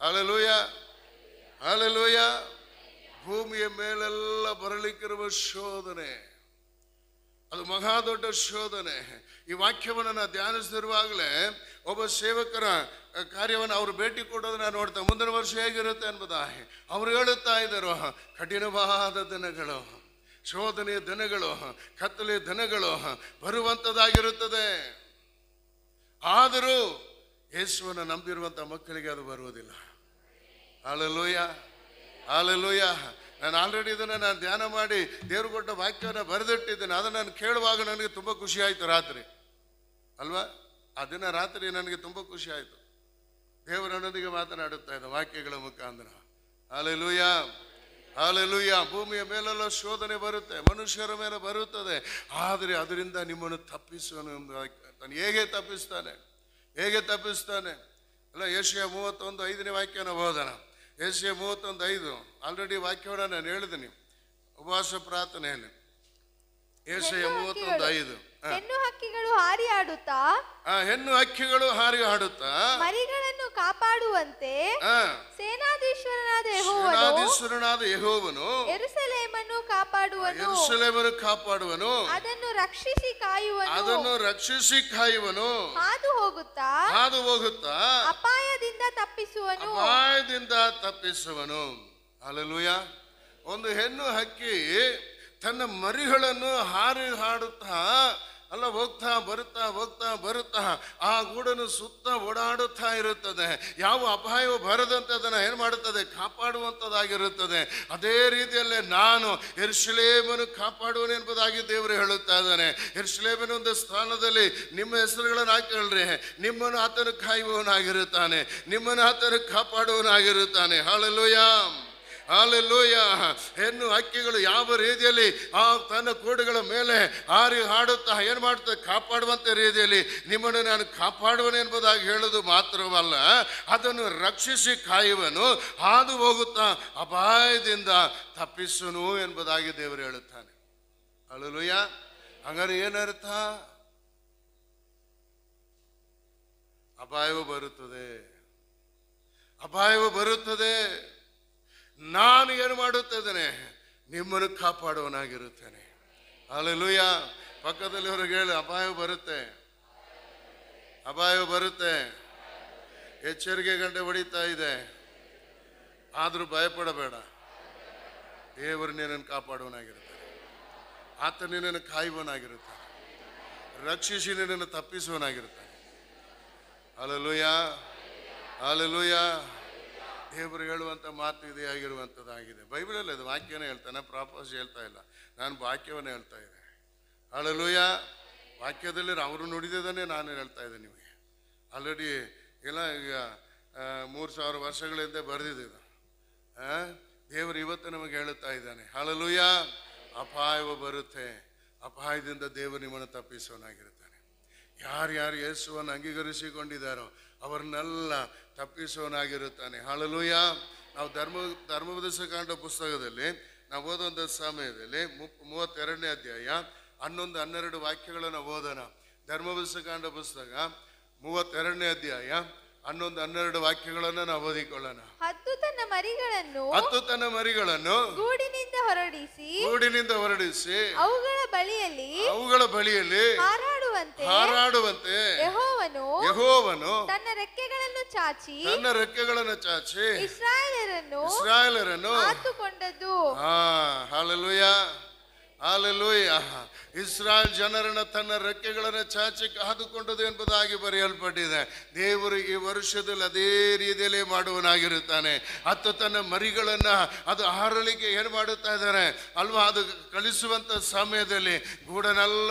Hallelujah, hallelujah. ಭೂಮಿಯ ಮೇಲೆಲ್ಲ ಬರಲಿಕ್ಕಿರುವ ಶೋಧನೆ, ಅದು ಮಹಾ ದೊಡ್ಡ ಶೋಧನೆ. ಈ ವಾಕ್ಯವನ್ನು ನಾನು ಧ್ಯಾನಿಸ್ತಿರುವಾಗಲೇ ಒಬ್ಬ ಸೇವಕರ ಕಾರ್ಯವನ್ನು ಅವರು ಭೇಟಿ ಕೊಡೋದನ್ನ ನೋಡ್ತಾ ಮುಂದಿನ ವರ್ಷ ಹೇಗಿರುತ್ತೆ ಎಂಬುದಾಗಿ ಅವರು ಹೇಳುತ್ತಾ ಇದ್ದರು. ಕಠಿಣವಾದ ದಿನಗಳು, ಶೋಧನೆಯ ದಿನಗಳು, ಕತ್ತಲೆಯ ದಿನಗಳು ಬರುವಂಥದ್ದಾಗಿರುತ್ತದೆ. ಆದರೂ ಯೇಸುವನ್ನು ನಂಬಿರುವಂಥ ಮಕ್ಕಳಿಗೆ ಅದು ಬರುವುದಿಲ್ಲ. Hallelujah, hallelujah. ನಾನು ಆಲ್ರೆಡಿ ಇದನ್ನು ನಾನು ಧ್ಯಾನ ಮಾಡಿ ದೇವ್ರು ಕೊಟ್ಟ ವಾಕ್ಯವನ್ನು ಬರೆದಿಟ್ಟಿದ್ದೇನೆ. ಅದನ್ನು ನಾನು ಕೇಳುವಾಗ ನನಗೆ ತುಂಬ ಖುಷಿ ಆಯಿತು ರಾತ್ರಿ ಅಲ್ವಾ. ಆ ದಿನ ರಾತ್ರಿ ನನಗೆ ತುಂಬ ಖುಷಿ ಆಯಿತು. ದೇವರನ್ನೊಂದಿಗೆ ಮಾತನಾಡುತ್ತಾ ಇದ್ದ ವಾಕ್ಯಗಳ ಮುಖಾಂತರ. Hallelujah, hallelujah. ಭೂಮಿಯ ಮೇಲೆಲ್ಲ ಶೋಧನೆ ಬರುತ್ತೆ, ಮನುಷ್ಯರ ಮೇಲೆ ಬರುತ್ತದೆ, ಆದರೆ ಅದರಿಂದ ನಿಮ್ಮನ್ನು ತಪ್ಪಿಸುವನು ಎಂಬುದಾಗಿ ಹೇಗೆ ತಪ್ಪಿಸ್ತಾನೆ, ಹೇಗೆ ತಪ್ಪಿಸ್ತಾನೆ ಅಲ್ಲ. ಯೆಶಾಯ 31:5 ವಾಕ್ಯನ ಓದೋಣ. ಯೆಶಾಯ 31:5 ಆಲ್ರೆಡಿ ವಾಕ್ಯವನ್ನು ನಾನು ಹೇಳಿದ್ದೀನಿ ಉಪವಾಸ ಪ್ರಾರ್ಥನೆಯಲ್ಲಿ. ಯೆಶಾಯ 31:5 ಹೆಣ್ಣು ಹಕ್ಕಿಗಳು ಹಾರಿ ಆಡುತ್ತಾ, ಹೆಣ್ಣು ಹಕ್ಕಿಗಳು ಹಾರಿ ಆಡುತ್ತಾ ಮರಿಗಳನ್ನು ಕಾಪಾಡುವಂತೆ ಸೇನಾಧೀಶ್ವರನಾದ ಯೆಹೋವನು ಯೆರೂಸಲೇಮನ್ನು ಕಾಪಾಡುವನು, ಅದನ್ನು ರಕ್ಷಿಸಿ ಕಾಯುವನು, ಹಾದು ಹೋಗುತ್ತಾ ಅಪಾಯದಿಂದ ತಪ್ಪಿಸುವನು. ಹಲ್ಲೆಲೂಯಾ. ಒಂದು ಹೆಣ್ಣು ಹಕ್ಕಿ ತನ್ನ ಮರಿಗಳನ್ನು ಹಾರಿ ಹಾಡುತ್ತಾ ಅಲ್ಲ ಹೋಗ್ತಾ ಬರುತ್ತಾ ಆ ಗೂಡನ್ನು ಸುತ್ತ ಓಡಾಡುತ್ತಾ ಇರುತ್ತದೆ. ಯಾವ ಅಪಾಯವೂ ಬರದಂತೆ ಅದನ್ನು ಏನು ಮಾಡುತ್ತದೆ, ಕಾಪಾಡುವಂಥದ್ದಾಗಿರುತ್ತದೆ. ಅದೇ ರೀತಿಯಲ್ಲೇ ನಾನು ಯೆರೂಸಲೇಮನ್ನು ಕಾಪಾಡುವನು ಎಂಬುದಾಗಿ ದೇವರು ಹೇಳುತ್ತಾ ಇದ್ದಾನೆ. ಯೆರೂಸಲೇಮಿನ ಒಂದು ಸ್ಥಾನದಲ್ಲಿ ನಿಮ್ಮ ಹೆಸರುಗಳನ್ನು ಹಾಕಿಳ್ರಿ, ನಿಮ್ಮನ್ನು ಆತನು ಕಾಯುವವನಾಗಿರುತ್ತಾನೆ, ನಿಮ್ಮನ್ನು ಆತನು ಕಾಪಾಡುವವನಾಗಿರುತ್ತಾನೆ. Hallelujah, hallelujah. ಹೆಣ್ಣು ಹಕ್ಕಿಗಳು ಯಾವ ರೀತಿಯಲ್ಲಿ ಆ ತನ್ನ ಕೂಡುಗಳ ಮೇಲೆ ಹಾರಿ ಹಾಡುತ್ತಾ ಏನು ಮಾಡ್ತದೆ, ಕಾಪಾಡುವಂಥ ರೀತಿಯಲ್ಲಿ ನಿಮ್ಮನ್ನು ನಾನು ಕಾಪಾಡುವನು ಎಂಬುದಾಗಿ ಹೇಳುವುದು ಮಾತ್ರವಲ್ಲ, ಅದನ್ನು ರಕ್ಷಿಸಿ ಕಾಯುವನು, ಹಾದು ಹೋಗುತ್ತಾ ಅಪಾಯದಿಂದ ತಪ್ಪಿಸುನು ಎಂಬುದಾಗಿ ದೇವರು ಹೇಳುತ್ತಾನೆ. ಹಲ್ಲೆಲೂಯಾ. ಹಾಗಾದ್ರೆ ಏನರ್ಥ? ಅಪಾಯವು ಬರುತ್ತದೆ. ನಾನು ಏನು ಮಾಡುತ್ತಿದ್ದೇನೆ, ನಿಮ್ಮನ್ನು ಕಾಪಾಡುವನಾಗಿರುತ್ತೇನೆ. ಹಲ್ಲೆಲೂಯಾ. ಪಕ್ಕದಲ್ಲಿ ಹೊರಗೆ ಹೇಳಿ, ಅಪಾಯ ಬರುತ್ತೆ, ಎಚ್ಚರಿಕೆ ಗಂಟೆ ಹೊಡಿತಾ ಇದೆ, ಆದರೂ ಭಯಪಡಬೇಡ. ದೇವರು ನಿನ್ನನ್ನು ಕಾಪಾಡುವನಾಗಿರುತ್ತಾನೆ, ಆತ ನಿನ್ನನ್ನು ಕಾಯುವನಾಗಿರುತ್ತಾನೆ, ರಕ್ಷಿಸಿ ನಿನ್ನನ್ನು ತಪ್ಪಿಸುವನಾಗಿರುತ್ತಾನೆ. Hallelujah, hallelujah. ದೇವರು ಹೇಳುವಂಥ ಮಾತು ಇದೇ ಆಗಿರುವಂಥದ್ದಾಗಿದೆ. ಬೈಬಲಲ್ಲಿ ಅದು ವಾಕ್ಯನೇ ಹೇಳ್ತಾನೆ, ಪ್ರಾಪೋಸ್ ಹೇಳ್ತಾ ಇಲ್ಲ, ನಾನು ವಾಕ್ಯವನ್ನೇ ಹೇಳ್ತಾ ಇದ್ದೆ. ಹಲ್ಲೆಲೂಯಾ. ವಾಕ್ಯದಲ್ಲಿ ಅವರು ನುಡಿದದನ್ನೇ ನಾನು ಹೇಳ್ತಾ ಇದ್ದೆ ನಿಮಗೆ. ಆಲ್ರೆಡಿ ಎಲ್ಲ ಈಗ 3000 ವರ್ಷಗಳಿಂದ ಬರೆದಿದ್ದು ದೇವರು ಇವತ್ತು ನಮಗೆ ಹೇಳುತ್ತಾ ಇದ್ದಾನೆ. ಹಲ್ಲೆಲೂಯಾ. ಅಪಾಯವು ಬರುತ್ತೆ, ಅಪಾಯದಿಂದ ದೇವರು ನಿಮ್ಮನ್ನು ತಪ್ಪಿಸೋನಾಗಿರುತ್ತಾನೆ. ಯಾರ್ಯಾರು ಯೇಸುವನ್ನು ಅಂಗೀಕರಿಸಿಕೊಂಡಿದ್ದಾರೋ ಅವರನ್ನೆಲ್ಲ ತಪ್ಪಿಸೋನಾಗಿರುತ್ತಾನೆ. ಹಲ್ಲೆಲೂಯಾ. ನಾವು ಧರ್ಮೋಪದೇಶಕಾಂಡ ಪುಸ್ತಕದಲ್ಲಿ ನಾವು ಓದುವಂಥ ಸಮಯದಲ್ಲಿ 32ನೇ ಅಧ್ಯಾಯ 11-12 ವಾಕ್ಯಗಳನ್ನು ಓದೋಣ. ಧರ್ಮೋಪದೇಶಕಾಂಡ ಪುಸ್ತಕ 32ನೇ ಅಧ್ಯಾಯ 11-12 ವಾಕ್ಯಗಳನ್ನು ನಾವು ಓದಿಕೊಳ್ಳೋಣ. ಹತ್ತು ತನ್ನ ಮರಿಗಳನ್ನು ಗೂಡಿನಿಂದ ಹೊರಡಿಸಿ ಅವುಗಳ ಬಳಿಯಲ್ಲಿ ಹಾರಾಡುವಂತೆ ಯೆಹೋವನು ತನ್ನ ರೆಕ್ಕೆಗಳನ್ನು ಚಾಚಿ ಇಸ್ರಾಯೇಲರನ್ನು ಆತುಕೊಂಡದ್ದು. Hallelujah, hallelujah. ಇಸ್ರಾಯೇಲ್ ಜನರನ್ನು ತನ್ನ ರೆಕ್ಕೆಗಳನ್ನು ಚಾಚಿ ಕಾದುಕೊಂಡದು ಎಂಬುದಾಗಿ ಬರೆಯಲ್ಪಟ್ಟಿದೆ. ದೇವರು ಈ ವರ್ಷದಲ್ಲಿ ಅದೇ ರೀತಿಯಲ್ಲಿ ಮಾಡುವನಾಗಿರುತ್ತಾನೆ. ಅದು ತನ್ನ ಮರಿಗಳನ್ನು ಅದು ಹಾರಲಿಕ್ಕೆ ಏನು ಮಾಡುತ್ತಾ ಇದ್ದಾರೆ ಅಲ್ವಾ, ಅದು ಕಳಿಸುವಂಥ ಸಮಯದಲ್ಲಿ ಗೂಡನ್ನೆಲ್ಲ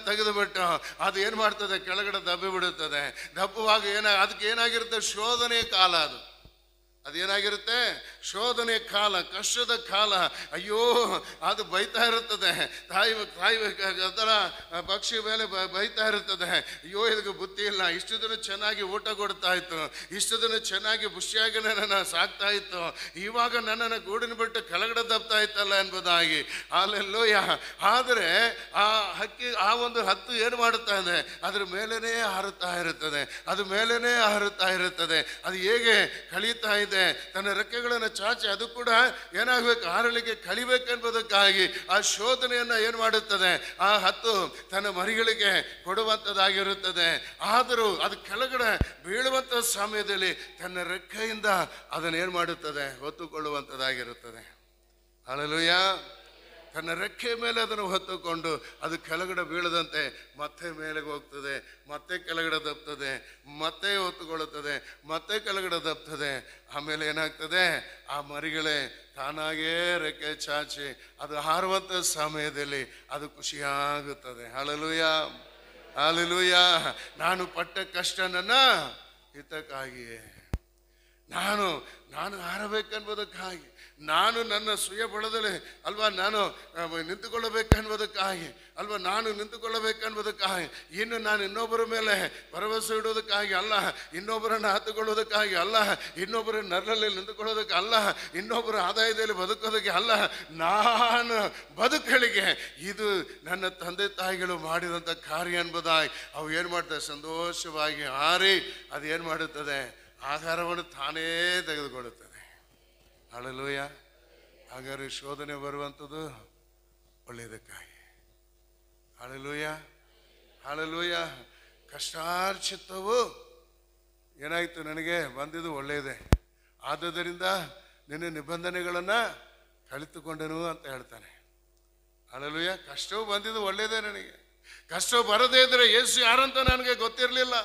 ತೆಗೆದುಬಿಟ್ಟು ಅದು ಏನು ಮಾಡ್ತದೆ, ಕೆಳಗಡೆ ದಬ್ಬಿ ಬಿಡುತ್ತದೆ. ದಬ್ಬುವಾಗ ಅದಕ್ಕೆ ಏನಾಗಿರುತ್ತೆ, ಶೋಧನೆಯ ಕಾಲ. ಅದೇನಾಗಿರುತ್ತೆ, ಶೋಧನೆಯ ಕಾಲ, ಕಷ್ಟದ ಕಾಲ. ಅಯ್ಯೋ, ಅದು ಬೈತಾ ಇರುತ್ತದೆ, ತಾಯಿ ಅದರ ಪಕ್ಷಿ ಮೇಲೆ ಬೈತಾ ಇರುತ್ತದೆ. ಅಯ್ಯೋ, ಇದಕ್ಕೆ ಬುದ್ಧಿ ಇಲ್ಲ, ಇಷ್ಟು ದಿನ ಚೆನ್ನಾಗಿ ಊಟ ಕೊಡ್ತಾ ಇತ್ತು, ಇಷ್ಟು ದಿನ ಚೆನ್ನಾಗಿ ಖುಷಿಯಾಗಿ ನನ್ನನ್ನು ಸಾಕ್ತಾ ಇತ್ತು, ಇವಾಗ ನನ್ನನ್ನು ಗೂಡಿನ ಬಿಟ್ಟು ಕೆಳಗಡೆ ದಬ್ತಾ ಇತ್ತಲ್ಲ ಎಂಬುದಾಗಿ. ಹಲ್ಲೆಲೂಯಾ. ಆದರೆ ಆ ಹಕ್ಕಿ, ಆ ಒಂದು ಹತ್ತು ಏನು ಮಾಡುತ್ತಾ ಇದೆ, ಅದ್ರ ಮೇಲೇನೇ ಹಾರುತ್ತಾ ಇರುತ್ತದೆ, ಅದು ಹೇಗೆ ಕಳೀತಾ ಇದೆ, ತನ್ನ ರೆಕ್ಕೆಗಳನ್ನು ಚಾಚಿ ಅದು ಕೂಡ ಏನಾಗಬೇಕು, ಹಾರಲಿಕ್ಕೆ ಕಲಿಬೇಕೆಂಬುದಕ್ಕಾಗಿ ಆ ಶೋಧನೆಯನ್ನ ಏನು ಮಾಡುತ್ತದೆ, ಆ ಹತ್ತು ತನ್ನ ಮರಿಗಳಿಗೆ ಕೊಡುವಂಥದ್ದಾಗಿರುತ್ತದೆ. ಆದರೂ ಅದು ಕೆಳಗಡೆ ಬೀಳುವಂಥ ಸಮಯದಲ್ಲಿ ತನ್ನ ರೆಕ್ಕೆಯಿಂದ ಅದನ್ನೇನು ಮಾಡುತ್ತದೆ, ಹೊತ್ತುಕೊಳ್ಳುವಂಥದ್ದಾಗಿರುತ್ತದೆ. ಹಲ್ಲೆಲೂಯಾ. ತನ್ನ ರೆಕ್ಕೆ ಮೇಲೆ ಅದನ್ನು ಹೊತ್ತುಕೊಂಡು ಅದು ಕೆಳಗಡೆ ಬೀಳದಂತೆ ಮತ್ತೆ ಮೇಲೆಗೆ ಹೋಗ್ತದೆ, ಮತ್ತೆ ಕೆಳಗಡೆ ದಬ್ತದೆ, ಮತ್ತೆ ಹೊತ್ತುಕೊಳ್ಳುತ್ತದೆ, ಮತ್ತೆ ಕೆಳಗಡೆ ದಬ್ತದೆ. ಆಮೇಲೆ ಏನಾಗ್ತದೆ, ಆ ಮರಿಗಳೇ ತಾನಾಗೇ ರೆಕ್ಕೆ ಚಾಚಿ ಅದು ಹಾರುವಂಥ ಸಮಯದಲ್ಲಿ ಅದು ಖುಷಿಯಾಗುತ್ತದೆ. Hallelujah, hallelujah. ನಾನು ಪಟ್ಟ ಕಷ್ಟ ನನ್ನ ಹಿತಕ್ಕಾಗಿಯೇ, ನಾನು ಹಾರಬೇಕನ್ನುವುದಕ್ಕಾಗಿ, ನಾನು ನನ್ನ ಸುಯ ಬಲದಲ್ಲಿ ಅಲ್ವಾ ನಾನು ನಿಂತುಕೊಳ್ಳಬೇಕನ್ನುವುದಕ್ಕಾಗಿ ಅಲ್ವಾ, ನಾನು ನಿಂತುಕೊಳ್ಳಬೇಕನ್ನುವುದಕ್ಕಾಗಿ, ಇನ್ನು ನಾನು ಇನ್ನೊಬ್ಬರ ಮೇಲೆ ಭರವಸೆ ಇಡುವುದಕ್ಕಾಗಿ ಅಲ್ಲ, ಇನ್ನೊಬ್ಬರನ್ನು ಹತ್ತುಕೊಳ್ಳೋದಕ್ಕಾಗಿ ಅಲ್ಲ, ಇನ್ನೊಬ್ಬರ ನರಳಲ್ಲಿ ನಿಂತುಕೊಳ್ಳೋದಕ್ಕೆ ಅಲ್ಲ, ಇನ್ನೊಬ್ಬರ ಆದಾಯದಲ್ಲಿ ಬದುಕೋದಕ್ಕೆ ಅಲ್ಲ, ನಾನು ಬದುಕಲಿಕ್ಕೆ ಇದು ನನ್ನ ತಂದೆ ತಾಯಿಗಳು ಮಾಡಿದಂಥ ಕಾರ್ಯ ಎಂಬುದಾಗಿ ಅವು ಏನು ಮಾಡ್ತದೆ, ಸಂತೋಷವಾಗಿ ಹಾರಿ ಅದು ಏನು ಮಾಡುತ್ತದೆ, ಆಹಾರವನ್ನು ತಾನೇ ತೆಗೆದುಕೊಳ್ಳುತ್ತದೆ. ಹಲ್ಲೆಲೂಯ. ಹಾಗಾದ್ರೆ ಶೋಧನೆ ಬರುವಂಥದ್ದು ಒಳ್ಳೆಯದಕ್ಕಾಗಿ. Hallelujah, hallelujah. ಕಷ್ಟಾರ್ಚಿತವು ಏನಾಯಿತು, ನನಗೆ ಬಂದಿದ್ದು ಒಳ್ಳೆಯದೇ, ಆದುದರಿಂದ ನಿನ್ನ ನಿಬಂಧನೆಗಳನ್ನು ಕಲಿತುಕೊಂಡೆನು ಅಂತ ಹೇಳ್ತಾನೆ. ಹಲ್ಲೆಲೂಯ. ಕಷ್ಟವು ಬಂದಿದ್ದು ಒಳ್ಳೆಯದೇ. ನನಗೆ ಕಷ್ಟ ಬರದೇ ಇದ್ದರೆ ಯೇಸು ಯಾರಂತ ನನಗೆ ಗೊತ್ತಿರಲಿಲ್ಲ.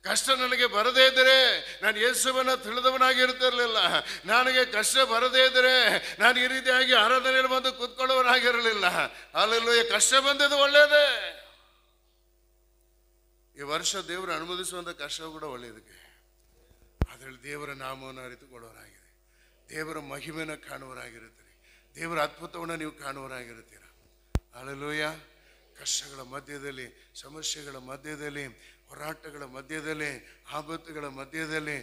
ಕಷ್ಟ ನನಗೆ ಬರದೇ ಇದ್ದರೆ ನಾನು ಯೇಸುವನ್ನ ತಿಳಿದವನಾಗಿರ್ತಿರ್ಲಿಲ್ಲ. ನನಗೆ ಕಷ್ಟ ಬರದೇ ಇದ್ದರೆ ನಾನು ಈ ರೀತಿಯಾಗಿ ಆರಾಧನೆಯಲ್ಲಿ ಬಂದು ಕೂತ್ಕೊಳ್ಳೋವನಾಗಿರಲಿಲ್ಲ. ಹಲ್ಲೆಲೂಯ. ಕಷ್ಟ ಬಂದಿದ್ದು ಒಳ್ಳೆಯದೇ. ಈ ವರ್ಷ ದೇವರು ಅನುಮತಿಸುವಂಥ ಕಷ್ಟ ಕೂಡ ಒಳ್ಳೆಯದಕ್ಕೆ. ಅದರಲ್ಲಿ ದೇವರ ನಾಮವನ್ನು ಅರಿತುಕೊಳ್ಳೋರಾಗಿದೆ, ದೇವರ ಮಹಿಮೆಯನ್ನು ಕಾಣುವರಾಗಿರುತ್ತೀರಿ, ದೇವರ ಅದ್ಭುತವನ್ನು ನೀವು ಕಾಣುವರಾಗಿರುತ್ತೀರ. ಹಲ್ಲೆಲೂಯ. ಕಷ್ಟಗಳ ಮಧ್ಯದಲ್ಲಿ, ಸಮಸ್ಯೆಗಳ ಮಧ್ಯದಲ್ಲಿ, ಹೋರಾಟಗಳ ಮಧ್ಯದಲ್ಲಿ, ಆಪತ್ತುಗಳ ಮಧ್ಯದಲ್ಲಿ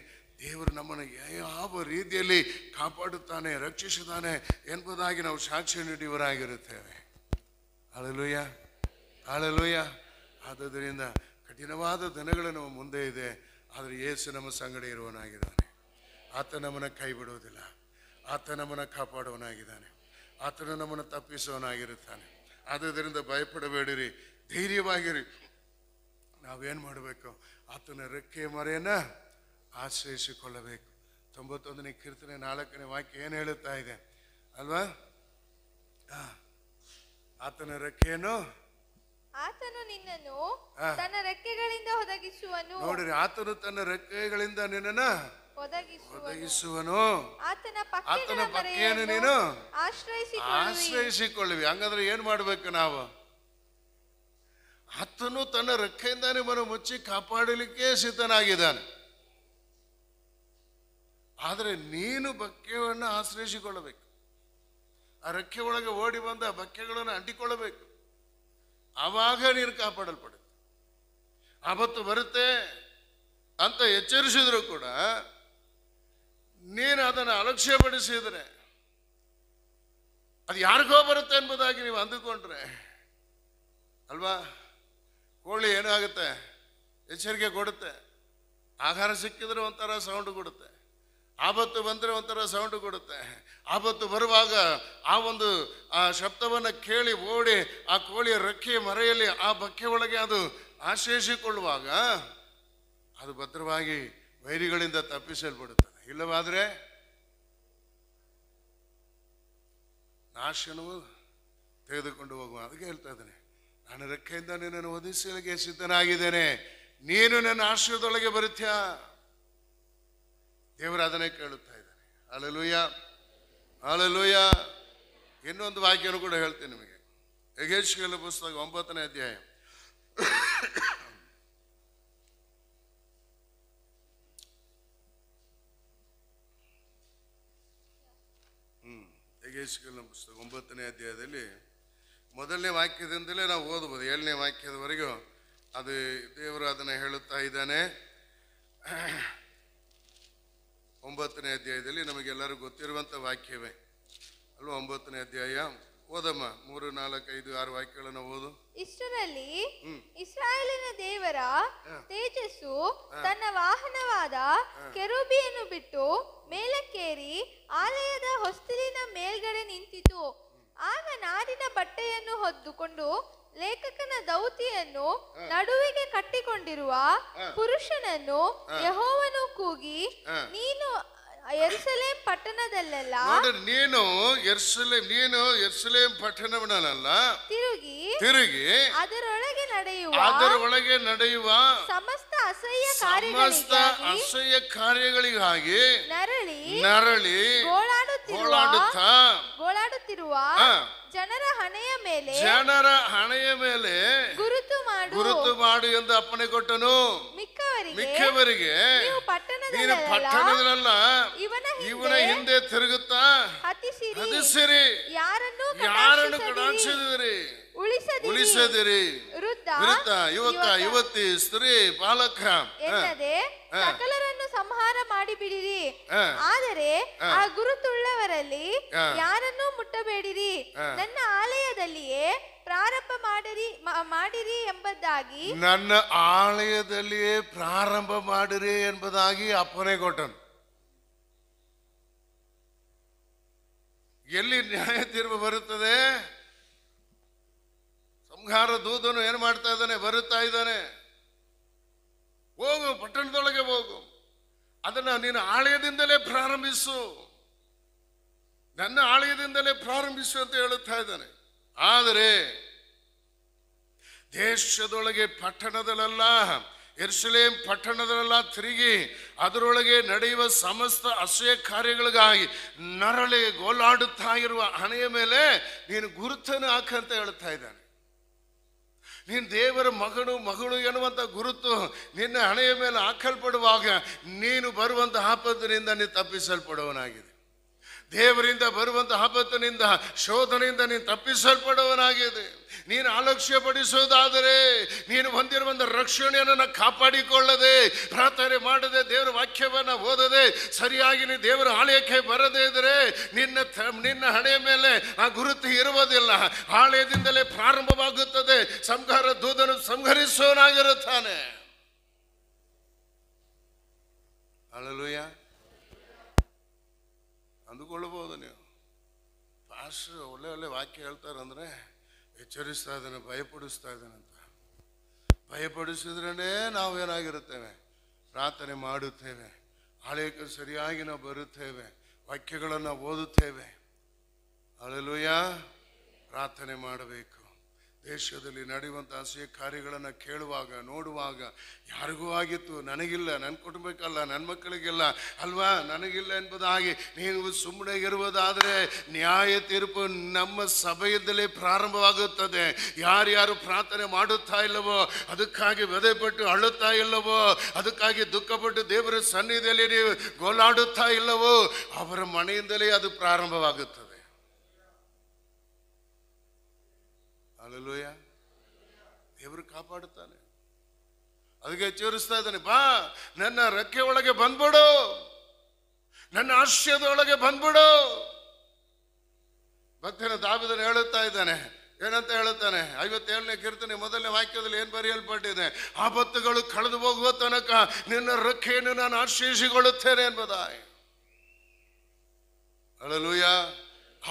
ದೇವರು ನಮ್ಮನ್ನು ಯಾವ ರೀತಿಯಲ್ಲಿ ಕಾಪಾಡುತ್ತಾನೆ, ರಕ್ಷಿಸುತ್ತಾನೆ ಎಂಬುದಾಗಿ ನಾವು ಸಾಕ್ಷಿ ನೀಡುವವರಾಗಿರುತ್ತೇವೆ. Hallelujah, hallelujah. ಆದುದರಿಂದ ಕಠಿಣವಾದ ದಿನಗಳು ನಮ್ಮ ಮುಂದೆ ಇದೆ, ಆದರೆ ಯೇಸು ನಮ್ಮ ಸಂಗಡ ಇರುವವನಾಗಿದ್ದಾನೆ. ಆತ ನಮ್ಮನ್ನು ಕೈ ಬಿಡುವುದಿಲ್ಲ, ಆತ ನಮ್ಮನ್ನು ಕಾಪಾಡುವವನಾಗಿದ್ದಾನೆ, ಆತನು ನಮ್ಮನ್ನು ತಪ್ಪಿಸುವವನಾಗಿರುತ್ತಾನೆ. ಆದುದರಿಂದ ಭಯಪಡಬೇಡಿರಿ, ಧೈರ್ಯವಾಗಿರಿ. ನಾವೇನು ಮಾಡಬೇಕು, ಆತನ ರೆಕ್ಕೆ ಮರೆಯನ್ನು ಆಶ್ರಯಿಸಿಕೊಳ್ಳಬೇಕು. 91ನೇ ಕೀರ್ತನೆ 4ನೇ ವಾಕ್ಯ ಏನು ಹೇಳುತ್ತಾ ಇದೆ ಅಲ್ವಾ? ಆತನ ರೆಕ್ಕೆಯನ್ನು, ಆತನು ನಿನ್ನನ್ನು ತನ್ನ ರೆಕ್ಕೆಗಳಿಂದ ಒದಗಿಸುವನು. ನೋಡಿರಿ, ಆತನು ತನ್ನ ರೆಕ್ಕೆಗಳಿಂದ ನಿನ್ನನ್ನು ಒದಗಿಸುವನು, ಆತನ ಪಕ್ಕೆಯನ್ನು ನೀನು ಆಶ್ರಯಿಸಿಕೊಳ್ಳುವಿ. ಹಂಗಂದ್ರೆ ಏನು ಮಾಡಬೇಕು ನಾವು? ಆತನು ತನ್ನ ರೆಕ್ಕೆಯಿಂದ ನಿಮ್ಮನ್ನು ಮುಚ್ಚಿ ಕಾಪಾಡಲಿಕ್ಕೆ ಸಿದ್ಧನಾಗಿದ್ದಾನೆ. ಆದರೆ ನೀನು ಬಕ್ಕೆಯನ್ನು ಆಶ್ರಯಿಸಿಕೊಳ್ಳಬೇಕು. ಆ ರೆಕ್ಕೆ ಒಳಗೆ ಓಡಿ ಬಂದ ಆ ಬಕ್ಕೆಗಳನ್ನು ಅಂಟಿಕೊಳ್ಳಬೇಕು. ಆವಾಗ ನೀನು ಕಾಪಾಡಲ್ಪಡುತ್ತೆ. ಆಪತ್ತು ಬರುತ್ತೆ ಅಂತ ಎಚ್ಚರಿಸಿದ್ರು ಕೂಡ ನೀನು ಅದನ್ನು ಅಲಕ್ಷ್ಯಪಡಿಸಿದರೆ, ಅದು ಯಾರಿಗೋ ಬರುತ್ತೆ ಎಂಬುದಾಗಿ ನೀವು ಅಂದುಕೊಂಡ್ರೆ ಅಲ್ವಾ, ಕೋಳಿ ಏನಾಗುತ್ತೆ, ಎಚ್ಚರಿಕೆ ಕೊಡುತ್ತೆ. ಆಹಾರ ಸಿಕ್ಕಿದ್ರೆ ಒಂಥರ ಸೌಂಡ್ ಕೊಡುತ್ತೆ, ಆಪತ್ತು ಬಂದರೆ ಒಂಥರ ಸೌಂಡ್ ಕೊಡುತ್ತೆ. ಆಪತ್ತು ಬರುವಾಗ ಆ ಶಬ್ದವನ್ನು ಕೇಳಿ ಓಡಿ ಆ ಕೋಳಿಯ ರೆಕ್ಕೆ ಮರೆಯಲ್ಲಿ ಆ ಬಕ್ಕೆ ಒಳಗೆ ಅದು ಆಶ್ರಯಿಸಿಕೊಳ್ಳುವಾಗ ಅದು ಭದ್ರವಾಗಿ ವೈರಿಗಳಿಂದ ತಪ್ಪಿಸಲ್ಪಡುತ್ತದೆ. ಇಲ್ಲವಾದರೆ ನಾಶನವು ತೆಗೆದುಕೊಂಡು ಹೋಗುವ. ಅದಕ್ಕೆ ಹೇಳ್ತಾ ಇದ್ದೇನೆ, ನಾನು ರೆಕ್ಕೆಯಿಂದ ನಿನ್ನನ್ನು ಒದಿಸಲಿಕ್ಕೆ ಸಿದ್ಧನಾಗಿದ್ದೇನೆ, ನೀನು ನನ್ನ ಆಶ್ರಯದೊಳಗೆ ಬರುತ್ತೀಯಾ? ದೇವರು ಅದನ್ನೇ ಕೇಳುತ್ತಾ ಇದ್ದಾನೆ. Hallelujah, hallelujah. ಇನ್ನೊಂದು ವಾಕ್ಯನು ಕೂಡ ಹೇಳ್ತೀನಿ ನಿಮಗೆ. ಯೆಹೆಜ್ಕೇಲನ ಪುಸ್ತಕ 9ನೇ ಅಧ್ಯಾಯ ಯೆಹೆಜ್ಕೇಲನ ಪುಸ್ತಕ 9ನೇ ಅಧ್ಯಾಯದಲ್ಲಿ ಮೊದಲನೇ ವಾಕ್ಯದಿಂದಲೇ ನಾವು ಓದಬಹುದು, 7ನೇ ವಾಕ್ಯದವರೆಗೂ ಅದು ದೇವರು ಅದನ್ನು ಹೇಳುತ್ತಾ ಇದ್ದಾನೆ. 9ನೇ ಅಧ್ಯಾಯದಲ್ಲಿ ನಮಗೆಲ್ಲರೂ ಗೊತ್ತಿರುವಂಥ ವಾಕ್ಯವೇ ಅಲ್ವಾ? 9ನೇ ಅಧ್ಯಾಯ ಓದಮ್ಮ, 3, 4, 5, 6 ವಾಕ್ಯಗಳನ್ನು ಓದು. ಇಷ್ಟರಲ್ಲಿ ಇಸ್ರಾಯೇಲಿನ ದೇವರ ತೇಜಸ್ಸು ತನ್ನ ವಾಹನವಾದ ಕೆರೂಬಿಯನ್ನು ಬಿಟ್ಟು ಮೇಲಕ್ಕೇರಿ ಆಲಯದ ಹೊಸ್ತಿಲಿನ ಮೇಲ್ಗಡೆ ನಿಂತಿತು. ಆಗ ನಾರಿನ ಬಟ್ಟೆಯನ್ನು ಹೊದ್ದುಕೊಂಡು ಲೇಖಕನ ದೌತಿಯನ್ನು ನಡುವಿಗೆ ಕಟ್ಟಿಕೊಂಡಿರುವ ಪುರುಷನನ್ನು ಯೆಹೋವನು ಕೂಗಿ, ನೀನು ಯೆರೂಸಲೇಮ್ ಪಟ್ಟಣದಲ್ಲೆಲ್ಲ ನೀನು ಯೆರೂಸಲೇಮ್ ಪಟ್ಟಣವನ್ನೆಲ್ಲ ತಿರುಗಿ ಅದರೊಳಗೆ ನಡೆಯುವ ಸಮಸ್ತ ಅಸಹ್ಯ ಸಮಸ್ತ ಕಾರ್ಯಗಳಿಗಾಗಿ ಅಸಹ್ಯ ಕಾರ್ಯಗಳಿಗಾಗಿ ನರಳಿ ನರಳಿ ಗೋಳಾಡುತ್ತಿರುವ ಜನರ ಜನರ ಹಣೆಯ ಮೇಲೆ ಗುರುತು ಮಾಡು ಎಂದು ಅಪ್ಪಣೆ ಕೊಟ್ಟನು. ಮಿಕ್ಕವರಿಗೆ ನೀನು ಪಟ್ಟಣದಲ್ಲ ಇವನ ಹಿಂದೆ ತಿರುಗುತ್ತಾ ಹತಿಸಿರಿ, ಯಾರನ್ನು ಕಟಾಕ್ಷಿಸಿದಿರಿ, ಉಳಿಸದಿರಿ. ವೃದ್ಧ, ಯುವಕ, ಯುವತಿ, ಸ್ತ್ರೀ, ಬಾಲಕ ಸಕಲರನ್ನು ಸಂಹಾರ ಮಾಡಿಬಿಡಿರಿ. ಆದರೆ ಆ ಗುರುತುಳ್ಳವರಲ್ಲಿ ಯಾರನ್ನೂ ಮುಟ್ಟಬೇಡಿರಿ. ನನ್ನ ಆಲಯದಲ್ಲಿಯೇ ಪ್ರಾರಂಭ ಮಾಡಿರಿ ಎಂಬುದಾಗಿ ನನ್ನ ಆಲಯದಲ್ಲಿಯೇ ಪ್ರಾರಂಭ ಮಾಡಿರಿ ಎಂಬುದಾಗಿ ಅಪ್ಪಣೆ ಕೊಟ್ಟನು. ಎಲ್ಲಿ ನ್ಯಾಯ ತೀರ್ಪು ಬರುತ್ತದೆ? ಸಂಹಾರ ದೂತನು ಏನ್ ಮಾಡ್ತಾ ಇದ್ದಾನೆ? ಬರುತ್ತಾ ಇದ್ದಾನೆ. ಹೋಗು, ಪಟ್ಟಣದೊಳಗೆ ಹೋಗು, ಅದನ್ನ ನೀನು ಆಲಯದಿಂದಲೇ ಪ್ರಾರಂಭಿಸು, ನನ್ನ ಆಲಯದಿಂದಲೇ ಪ್ರಾರಂಭಿಸು ಅಂತ ಹೇಳುತ್ತಾ ಇದ್ದಾನೆ. ಆದರೆ ದೇಶದೊಳಗೆ ಪಟ್ಟಣದಲ್ಲ, ಯೆರೂಸಲೇಮ್ ಪಟ್ಟಣದಲ್ಲ ತಿರುಗಿ ಅದರೊಳಗೆ ನಡೆಯುವ ಸಮಸ್ತ ಅಸಹ್ಯ ಕಾರ್ಯಗಳಿಗಾಗಿ ನರಳಿ ಗೋಲಾಡುತ್ತಾ ಇರುವ ಹಣೆಯ ಮೇಲೆ ನೀನು ಗುರುತನ್ನು ಹಾಕಂತ ಹೇಳುತ್ತಾ ಇದ್ದಾನೆ. ನೀನು ದೇವರ ಮಗಳು ಎನ್ನುವಂತ ಗುರುತು ನಿನ್ನ ಹಣೆಯ ಮೇಲೆ ಹಾಕಲ್ಪಡುವಾಗ ನೀನು ಬರುವಂತ ಆಪತ್ತಿನಿಂದ ನೀನು ತಪ್ಪಿಸಲ್ಪಡುವನಾಗಿದೆ. ದೇವರಿಂದ ಬರುವಂತ ಆಪತ್ತಿನಿಂದ, ಶೋಧನೆಯಿಂದ ನೀನು ತಪ್ಪಿಸಲ್ಪಡುವನಾಗಿದೆ. ನೀನು ಅಲಕ್ಷ್ಯ ಪಡಿಸೋದಾದರೆ, ನೀನು ಹೊಂದಿರುವಂತ ರಕ್ಷಣೆಯನ್ನು ಕಾಪಾಡಿಕೊಳ್ಳದೆ, ಪ್ರಾರ್ಥನೆ ಮಾಡದೆ, ದೇವರ ವಾಕ್ಯವನ್ನ ಓದದೆ, ಸರಿಯಾಗಿ ನೀನು ದೇವರ ಆಲಯಕ್ಕೆ ಬರದೇ ಇದ್ರೆ ನಿನ್ನ ಹಣೆಯ ಮೇಲೆ ಆ ಗುರುತು ಇರುವುದಿಲ್ಲ. ಆಲಯದಿಂದಲೇ ಪ್ರಾರಂಭವಾಗುತ್ತದೆ. ಸಂಹಾರ ದೂತನು ಸಂಹರಿಸೋನಾಗಿರುತ್ತಾನೆ. ಹಲ್ಲೆಲೂಯ. ಅಂದುಕೊಳ್ಳಬಹುದು ನೀವು, ಪಾಸ್ಟರ್ ಒಳ್ಳೆ ಒಳ್ಳೆ ವಾಕ್ಯ ಹೇಳ್ತಾರಂದ್ರೆ ಎಚ್ಚರಿಸ್ತಾ ಇದ್ದಾನೆ, ಭಯಪಡಿಸ್ತಾ ಇದ್ದಾನಂತ. ಭಯಪಡಿಸಿದ್ರೇ ನಾವೇನಾಗಿರುತ್ತೇವೆ? ಪ್ರಾರ್ಥನೆ ಮಾಡುತ್ತೇವೆ, ಆಲಯಕ್ಕೆ ಸರಿಯಾಗಿ ನಾವು ಬರುತ್ತೇವೆ, ವಾಕ್ಯಗಳನ್ನು ಓದುತ್ತೇವೆ. ಹಲ್ಲೆಲೂಯ. ಪ್ರಾರ್ಥನೆ ಮಾಡಬೇಕು. ದೇಶದಲ್ಲಿ ನಡೆಯುವಂಥ ಅಸಹ್ಯ ಕಾರ್ಯಗಳನ್ನು ಕೇಳುವಾಗ, ನೋಡುವಾಗ ಯಾರಿಗೂ ಆಗಿತ್ತು, ನನಗಿಲ್ಲ, ನನ್ನ ಕುಟುಂಬಕ್ಕಲ್ಲ, ನನ್ನ ಮಕ್ಕಳಿಗೆಲ್ಲ ಅಲ್ವಾ, ನನಗಿಲ್ಲ ಎಂಬುದಾಗಿ ನೀವು ಸುಮ್ಮನೆ ಇರುವುದಾದರೆ ನ್ಯಾಯ ತೀರ್ಪು ನಮ್ಮ ಸಭೆಯಿಂದಲೇ ಪ್ರಾರಂಭವಾಗುತ್ತದೆ. ಯಾರ್ಯಾರು ಪ್ರಾರ್ಥನೆ ಮಾಡುತ್ತಾ ಇಲ್ಲವೋ, ಅದಕ್ಕಾಗಿ ವ್ಯದೆಪಟ್ಟು ಅಳುತ್ತಾ ಇಲ್ಲವೋ, ಅದಕ್ಕಾಗಿ ದುಃಖಪಟ್ಟು ದೇವರ ಸನ್ನಿಧಿಯಲ್ಲಿ ನೀವು ಗೋಲಾಡುತ್ತಾ ಇಲ್ಲವೋ, ಅವರ ಮನೆಯಿಂದಲೇ ಅದು ಪ್ರಾರಂಭವಾಗುತ್ತದೆ. ಹಲ್ಲೆಲೂಯ. ದೇವರು ಕಾಪಾಡುತ್ತಾನೆ. ಅದಕ್ಕೆ ಎಚ್ಚರಿಸ್ತಾ ಇದ್ದಾನೆ, ಬಾ ನನ್ನ ರೆಕ್ಕೆ ಒಳಗೆ ಬಂದ್ಬಿಡು, ನನ್ನ ಆಶ್ರಯದೊಳಗೆ ಬಂದ್ಬಿಡು. ಭಕ್ತನ ದಾವೀದನು ಹೇಳುತ್ತಾ ಇದ್ದಾನೆ, ಏನಂತ ಹೇಳುತ್ತಾನೆ? 57ನೇ ಕೀರ್ತನೆ 1ನೇ ವಾಕ್ಯದಲ್ಲಿ ಏನ್ ಬರೆಯಲ್ಪಟ್ಟಿದೆ? ಆಪತ್ತುಗಳು ಕಳೆದು ಹೋಗುವ ತನಕ ನಿನ್ನ ರೆಕ್ಕೆಯನ್ನು ನಾನು ಆಶ್ರಯಿಸಿಕೊಳ್ಳುತ್ತೇನೆ ಎಂಬುದಾಗಿ. ಹಲ್ಲೆಲೂಯ.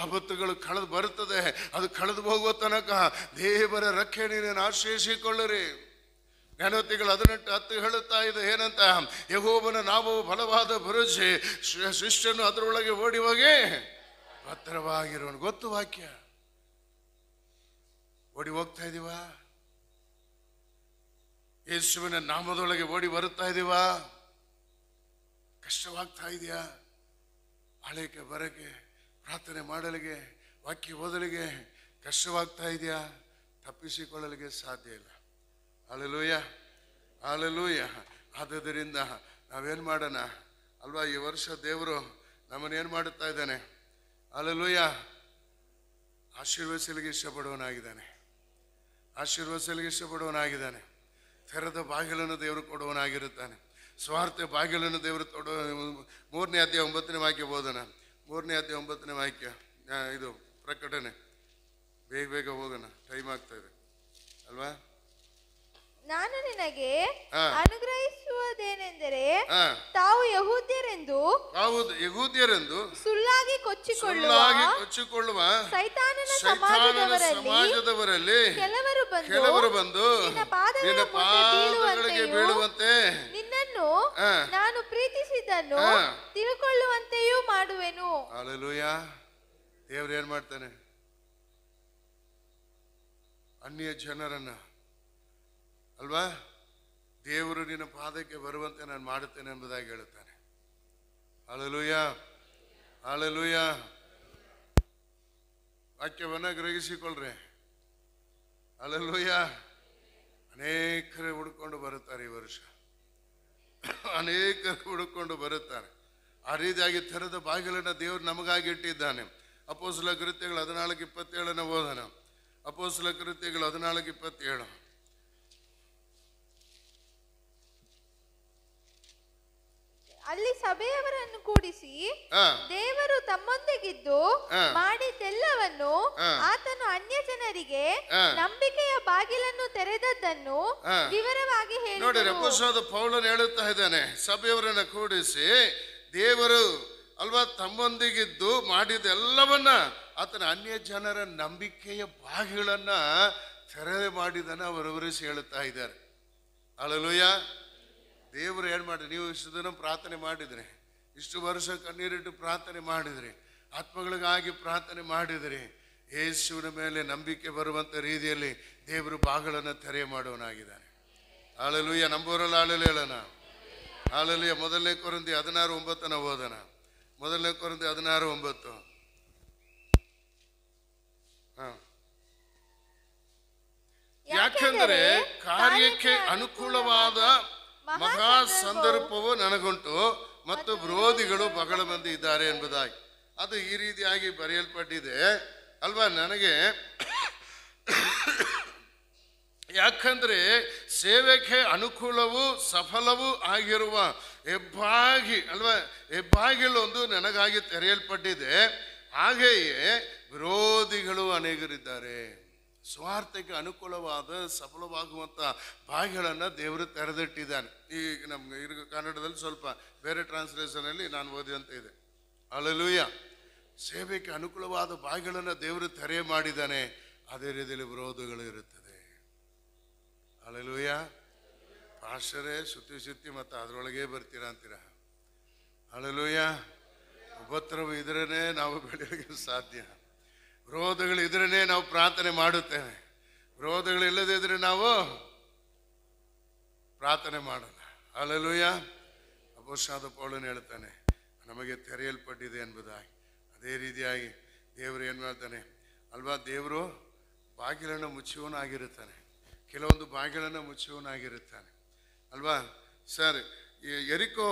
ಆಪತ್ತುಗಳು ಕಳೆದು ಬರುತ್ತದೆ, ಅದು ಕಳೆದು ಹೋಗುವ ತನಕ ದೇವರ ರೆಕ್ಕೆ ನೀನು ಆಶ್ರಯಿಸಿಕೊಳ್ಳಿರಿ. ಜ್ಞಾನೋಕ್ತಿಗಳು 18:10 ಹೇಳುತ್ತಾ ಇದೆ, ಏನಂತ? ಯೆಹೋವನ ನಾವು ಬಲವಾದ ಭರವಸೆ, ಶಿಷ್ಯನು ಅದರೊಳಗೆ ಓಡಿ ಹೋಗಿ ಭದ್ರವಾಗಿರೋನು. ಗೊತ್ತು ವಾಕ್ಯ. ಓಡಿ ಹೋಗ್ತಾ ಇದೀವ? ಯೇಸುವಿನ ನಾಮದೊಳಗೆ ಓಡಿ ಬರುತ್ತಾ ಇದೀವ? ಕಷ್ಟವಾಗ್ತಾ ಇದೆಯಾ? ಆಲಯಕ್ಕೆ ಬರಕ್ಕೆ, ಪ್ರಾರ್ಥನೆ ಮಾಡಲಿಗೆ, ವಾಕ್ಯ ಓದಲಿಗೆ ಕಷ್ಟವಾಗ್ತಾ ಇದೆಯಾ? ತಪ್ಪಿಸಿಕೊಳ್ಳಲಿಕ್ಕೆ ಸಾಧ್ಯ ಇಲ್ಲ. Hallelujah, hallelujah. ಆದ್ದರಿಂದ ನಾವೇನು ಮಾಡೋಣ ಅಲ್ವಾ? ಈ ವರ್ಷ ದೇವರು ನಮ್ಮನ್ನೇನು ಮಾಡುತ್ತಾ ಇದ್ದಾನೆ? ಹಲ್ಲೆಲೂಯ. ಆಶೀರ್ವದಿಸಲಿಕ್ಕೆ ಇಷ್ಟಪಡುವನಾಗಿದ್ದಾನೆ, ಆಶೀರ್ವದಿಸಲಿಕ್ಕೆ ಇಷ್ಟಪಡುವನಾಗಿದ್ದಾನೆ. ತೆರೆದ ಬಾಗಿಲನ್ನು ದೇವರು ಕೊಡುವನಾಗಿರುತ್ತಾನೆ. ಸ್ವಾರ್ಥ ಬಾಗಿಲನ್ನು ದೇವರು 3ನೇ ಅಧ್ಯಾಯ 9ನೇ ವಾಕ್ಯ ಓದೋಣ. 3ನೇ ಅಧ್ಯಾಯ 9ನೇ ವಾಕ್ಯ, ಇದು ಪ್ರಕಟಣೆ. ಬೇಗ ಬೇಗ ಹೋಗೋಣ, ಟೈಮ್ ಆಗ್ತಾ ಇದೆ ಅಲ್ವಾ? ನಾನು ನಿನಗೆ ಅನುಗ್ರಹಿಸುವುದೇನೆಂದರೆ, ತಾವು ಯಹೂದ್ಯರೆಂದು ಸುಳ್ಳಾಗಿ ಕೊಚ್ಚಿಕೊಳ್ಳುವ ಸೈತಾನನ ಸಮಾಜದವರಲ್ಲಿ ಕೆಲವರು ಬಂದು ನಿನ್ನ ಪಾದಗಳಿಗೆ ಬೀಳುವಂತೆ ನಿನ್ನನ್ನು ನಾನು ಪ್ರೀತಿಸಿದ್ದನ್ನು ತಿಳ್ಕೊಳ್ಳುವಂತೆಯೂ ಮಾಡುವೆನು. ಹಲ್ಲೆಲೂಯ. ದೇವರು ಏನ್ ಮಾಡ್ತಾನೆ? ಅನ್ಯ ಜನರನ್ನ ಅಲ್ವಾ, ದೇವರು ನಿನ್ನ ಪಾದಕ್ಕೆ ಬರುವಂತೆ ನಾನು ಮಾಡುತ್ತೇನೆ ಎಂಬುದಾಗಿ ಹೇಳುತ್ತಾನೆ. Hallelujah, hallelujah. ವಾಕ್ಯವನ್ನ ಗ್ರಹಿಸಿಕೊಳ್ಳ್ರಿ. ಹಲ್ಲೆಲೂಯ. ಅನೇಕರು ಹುಡುಕೊಂಡು ಬರುತ್ತಾರೆ ಈ ವರ್ಷ, ಅನೇಕರು ಹುಡುಕೊಂಡು ಬರುತ್ತಾರೆ. ಆ ರೀತಿಯಾಗಿ ತೆರೆದ ಬಾಗಿಲನ್ನು ದೇವರು ನಮಗಾಗಿ ಇಟ್ಟಿದ್ದಾನೆ. ಅಪೊಸ್ತಲ ಕೃತ್ಯಗಳು 14:27 ಓದೋಣ. ಅಪೊಸ್ತಲ ಕೃತ್ಯಗಳು 14:27. ಅಲ್ಲಿ ಸಭೆಯವರನ್ನು ಕೂಡಿಸಿ ದೇವರು ತಮ್ಮೊಂದಿಗಿದ್ದು ಮಾಡಿದ್ದೆಲ್ಲವನ್ನು ಆತನು ಅನ್ಯ ಜನರಿಗೆ ನಂಬಿಕೆಯ ಬಾಗಿಲನ್ನು ತೆರೆದದ್ದನ್ನು ವಿವರವಾಗಿ ನೋಡಿ. ಹೇಳಿದನು. ಅಪೊಸ್ತಲನಾದ ಪೌಲನು ಹೇಳುತ್ತಾ ಇದ್ದಾನೆ, ಸಭೆಯವರನ್ನು ಕೂಡಿಸಿ ದೇವರು ಅಲ್ವಾ ತಮ್ಮೊಂದಿಗಿದ್ದು ಮಾಡಿದೆಲ್ಲವನ್ನ ಆತನ ಅನ್ಯ ಜನರ ನಂಬಿಕೆಯ ಬಾಗಿಲನ್ನ ತೆರೆ ಮಾಡಿದನ ಅವರು ವಿವರಿಸಿ ಹೇಳುತ್ತಾ ಇದ್ದಾರೆ. ಹಲ್ಲೆಲೂಯ. ದೇವರು ಏನು ಮಾಡಿ, ನೀವು ಇಷ್ಟು ದಿನ ಪ್ರಾರ್ಥನೆ ಮಾಡಿದ್ರಿ, ಇಷ್ಟು ವರ್ಷ ಕಣ್ಣೀರಿಟ್ಟು ಪ್ರಾರ್ಥನೆ ಮಾಡಿದ್ರಿ, ಆತ್ಮಗಳಿಗಾಗಿ ಪ್ರಾರ್ಥನೆ ಮಾಡಿದ್ರಿ. ಯೇಸುವಿನ ಮೇಲೆ ನಂಬಿಕೆ ಬರುವಂತ ರೀತಿಯಲ್ಲಿ ದೇವರು ಬಾಗಿಲನ್ನು ತೆರೆ ಮಾಡುವನಾಗಿದ್ದಾನೆ. ಹಲ್ಲೆಲೂಯ. ನಂಬೋರಲ್ಲ ಹಾಲೆಲೂಯ ಹೇಳೋಣ. ಹಾಲೆಲೂಯ. 1 ಕೊರಿಂಥಿ 16:9 ಓದೋಣ. 1 ಕೊರಿಂಥಿ 16:9. ಯಾಕೆಂದರೆ ಕಾರ್ಯಕ್ಕೆ ಅನುಕೂಲವಾದ ಮಹಾ ಸಂದರ್ಭವು ನನಗುಂಟು ಮತ್ತು ವಿರೋಧಿಗಳು ಬಹಳ ಮಂದಿ ಇದ್ದಾರೆ ಎಂಬುದಾಗಿ. ಅದು ಈ ರೀತಿಯಾಗಿ ಬರೆಯಲ್ಪಟ್ಟಿದೆ ಅಲ್ವಾ ನನಗೆ. ಯಾಕಂದ್ರೆ ಸೇವೆಗೆ ಅನುಕೂಲವೂ ಸಫಲವೂ ಆಗಿರುವ ಹೆಬ್ಬಾಗಿ ಅಲ್ವಾ, ಹೆಬ್ಬಾಗಿಲೊಂದು ನನಗಾಗಿ ತೆರೆಯಲ್ಪಟ್ಟಿದೆ, ಹಾಗೆಯೇ ವಿರೋಧಿಗಳು ಅನೇಕರಿದ್ದಾರೆ. ಸ್ವಾರ್ಥಕ್ಕೆ ಅನುಕೂಲವಾದ ಸಫಲವಾಗುವಂಥ ಬಾಗಿಲನ್ನು ದೇವರು ತೆರೆದಿಟ್ಟಿದ್ದಾನೆ. ಈ ನಮ್ಗೆ ಕನ್ನಡದಲ್ಲಿ ಸ್ವಲ್ಪ ಬೇರೆ ಟ್ರಾನ್ಸ್ಲೇಷನಲ್ಲಿ ನಾನು ಓದಿದಂತೆ ಇದೆ. ಹಲ್ಲೆಲೂಯ. ಸೇವೆಗೆ ಅನುಕೂಲವಾದ ಬಾಗಿಲನ್ನು ದೇವರು ತೆರೆ ಮಾಡಿದ್ದಾನೆ. ಅದೇ ರೀತಿಯಲ್ಲಿ ವಿರೋಧಗಳು ಇರುತ್ತದೆ. ಹಲ್ಲೆಲೂಯ. ಪಾಸ್ಟರೇ ಸುತ್ತಿ ಮತ್ತು ಅದರೊಳಗೆ ಬರ್ತೀರಾ ಅಂತೀರ. ಹಲ್ಲೆಲೂಯ. ಉಪದ್ರವ ಇದ್ರೇ ನಾವು ಬೆಳೆಯೋಕ್ಕೆ ಸಾಧ್ಯ. ವಿರೋಧಗಳು ಇದ್ರೇ ನಾವು ಪ್ರಾರ್ಥನೆ ಮಾಡುತ್ತೇವೆ. ವಿರೋಧಗಳು ಇಲ್ಲದೇ ಇದ್ರೆ ನಾವು ಪ್ರಾರ್ಥನೆ ಮಾಡಲ್ಲ. ಹಲ್ಲೆಲೂಯ. ಅಪೊಸ್ತಲನಾದ ಪೌಲನು ಹೇಳ್ತಾನೆ, ನಮಗೆ ತೆರೆಯಲ್ಪಟ್ಟಿದೆ ಎಂಬುದಾಗಿ. ಅದೇ ರೀತಿಯಾಗಿ ದೇವರು ಏನು ಮಾಡ್ತಾನೆ ಅಲ್ವಾ, ದೇವರು ಬಾಗಿಲನ್ನು ಮುಚ್ಚುವನಾಗಿರುತ್ತಾನೆ. ಕೆಲವೊಂದು ಬಾಗಿಲನ್ನು ಮುಚ್ಚುವನಾಗಿರುತ್ತಾನೆ ಅಲ್ವಾ. ಸರ್, ಯೆರಿಕೋ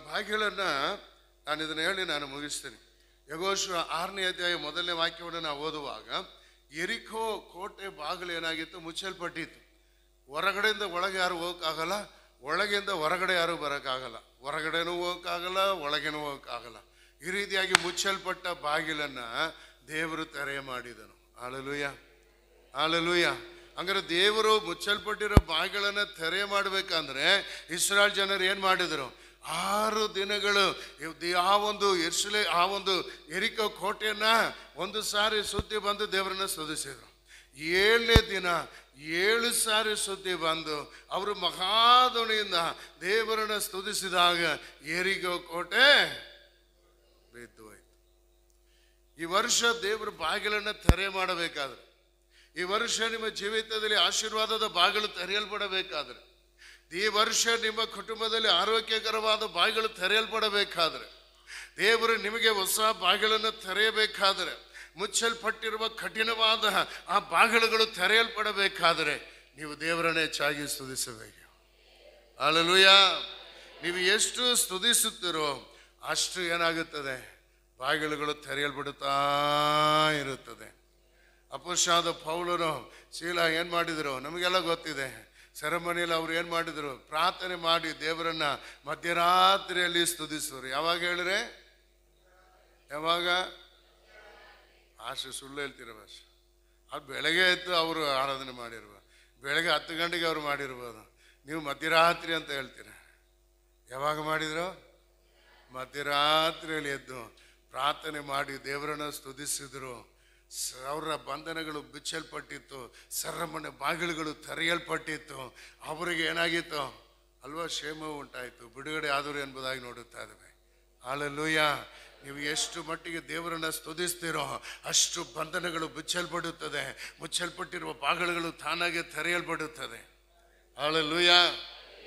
ಬಾಗಿಲನ್ನು ನಾನು ಇದನ್ನು ಹೇಳಿ ನಾನು ಮುಗಿಸ್ತೇನೆ. ಯೆಹೋಶುವ 6ನೇ ಅಧ್ಯಾಯ 1ನೇ ವಾಕ್ಯವನ್ನು ನಾವು ಓದುವಾಗ, ಯೆರಿಕೋ ಕೋಟೆ ಬಾಗಿಲು ಏನಾಗಿತ್ತು, ಮುಚ್ಚಲ್ಪಟ್ಟಿತ್ತು. ಹೊರಗಡೆಯಿಂದ ಒಳಗೆ ಯಾರು ಹೋಗೋಕ್ಕಾಗಲ್ಲ, ಒಳಗಿಂದ ಹೊರಗಡೆ ಯಾರು ಬರೋಕ್ಕಾಗಲ್ಲ, ಹೊರಗಡೆನೂ ಹೋಗೋಕ್ಕಾಗಲ್ಲ, ಒಳಗೇನೂ ಹೋಗೋಕ್ಕಾಗಲ್ಲ. ಈ ರೀತಿಯಾಗಿ ಮುಚ್ಚಲ್ಪಟ್ಟ ಬಾಗಿಲನ್ನು ದೇವರು ತೆರೆ ಮಾಡಿದನು. Hallelujah, hallelujah. ಹಂಗಾರೆ ದೇವರು ಮುಚ್ಚಲ್ಪಟ್ಟಿರೋ ಬಾಗಿಲನ್ನು ತೆರೆ ಮಾಡಬೇಕಂದ್ರೆ ಇಸ್ರಾಯೇಲ್ ಜನರು ಏನು ಮಾಡಿದರು, 6 ದಿನಗಳು ಆ ಒಂದು ಯೆರಿಕೋ ಕೋಟೆಯನ್ನ ಒಂದು ಸಾರಿ ಸುತ್ತಿ ಬಂದು ದೇವರನ್ನ ಸ್ತುತಿಸಿದರು. 7ನೇ ದಿನ 7 ಸಾರಿ ಸುತ್ತಿ ಬಂದು ಅವರು ಮಹಾಧ್ವನಿಯಿಂದ ದೇವರನ್ನ ಸ್ತುತಿಸಿದಾಗ ಯೆರಿಕೋ ಕೋಟೆ ಬಿದ್ದು ಹೋಯ್ತು. ಈ ವರ್ಷ ದೇವರ ಬಾಗಿಲನ್ನ ತೆರೆ ಮಾಡಬೇಕಾದ್ರೆ, ಈ ವರ್ಷ ನಿಮ್ಮ ಜೀವಿತದಲ್ಲಿ ಆಶೀರ್ವಾದದ ಬಾಗಿಲು ತೆರೆಯಲ್ಪಡಬೇಕಾದ್ರೆ, ಈ ವರ್ಷ ನಿಮ್ಮ ಕುಟುಂಬದಲ್ಲಿ ಆರೋಗ್ಯಕರವಾದ ಬಾಗಿಲು ತೆರೆಯಲ್ಪಡಬೇಕಾದ್ರೆ, ದೇವರು ನಿಮಗೆ ಹೊಸ ಬಾಗಿಲನ್ನು ತೆರೆಯಬೇಕಾದರೆ, ಮುಚ್ಚಲ್ಪಟ್ಟಿರುವ ಕಠಿಣವಾದ ಆ ಬಾಗಿಲುಗಳು ತೆರೆಯಲ್ಪಡಬೇಕಾದರೆ ನೀವು ದೇವರನ್ನೇ ಹೆಚ್ಚಾಗಿ ಸ್ತುತಿಸಬೇಕು. ಹಲ್ಲೆಲೂಯ. ನೀವು ಎಷ್ಟು ಸ್ತುತಿಸುತ್ತೀರೋ ಅಷ್ಟು ಏನಾಗುತ್ತದೆ, ಬಾಗಿಲುಗಳು ತೆರೆಯಲ್ಪಡುತ್ತಾ ಇರುತ್ತದೆ. ಅಪೊಸ್ತಲನಾದ ಪೌಲನು ಶೀಲ ಏನು ಮಾಡಿದರು ನಮಗೆಲ್ಲ ಗೊತ್ತಿದೆ. ಸೆರೆಮನಿಯಲ್ಲಿ ಅವ್ರು ಏನು ಮಾಡಿದರು, ಪ್ರಾರ್ಥನೆ ಮಾಡಿ ದೇವರನ್ನ ಮಧ್ಯರಾತ್ರಿಯಲ್ಲಿ ಸ್ತುತಿಸಿದ್ರು. ಯಾವಾಗ ಹೇಳಿದ್ರೆ, ಯಾವಾಗ? ಸುಳ್ಳು ಹೇಳ್ತೀರ ಭಾಷೆ. ಅದು ಬೆಳಗ್ಗೆ ಎದ್ದು ಅವರು ಆರಾಧನೆ ಮಾಡಿರ್ಬೋದು, ಬೆಳಗ್ಗೆ 10 ಗಂಟೆಗೆ ಅವ್ರು ಮಾಡಿರ್ಬೋದು. ನೀವು ಮಧ್ಯರಾತ್ರಿ ಅಂತ ಹೇಳ್ತೀರ. ಯಾವಾಗ ಮಾಡಿದ್ರು? ಮಧ್ಯರಾತ್ರಿಯಲ್ಲಿ ಎದ್ದು ಪ್ರಾರ್ಥನೆ ಮಾಡಿ ದೇವರನ್ನ ಸ್ತುತಿಸಿದ್ರು. ಅವರ ಬಂಧನಗಳು ಬಿಚ್ಚಲ್ಪಟ್ಟಿತ್ತು, ಸೆರೆಮನೆ ಬಾಗಿಲುಗಳು ತೆರೆಯಲ್ಪಟ್ಟಿತ್ತು. ಅವರಿಗೆ ಏನಾಗಿತ್ತು ಅಲ್ವಾ, ಕ್ಷೇಮವು ಉಂಟಾಯಿತು, ಬಿಡುಗಡೆ ಆದರು ಎಂಬುದಾಗಿ ನೋಡುತ್ತಾ ಇದ್ದೇವೆ. ಹಲ್ಲೆಲೂಯ. ನೀವು ಎಷ್ಟು ಮಟ್ಟಿಗೆ ದೇವರನ್ನ ಸ್ತುತಿಸ್ತೀರೋ ಅಷ್ಟು ಬಂಧನಗಳು ಬಿಚ್ಚಲ್ಪಡುತ್ತದೆ, ಮುಚ್ಚಲ್ಪಟ್ಟಿರುವ ಬಾಗಿಲುಗಳು ತಾನಾಗೆ ತೆರೆಯಲ್ಪಡುತ್ತದೆ. ಹಲ್ಲೆಲೂಯ.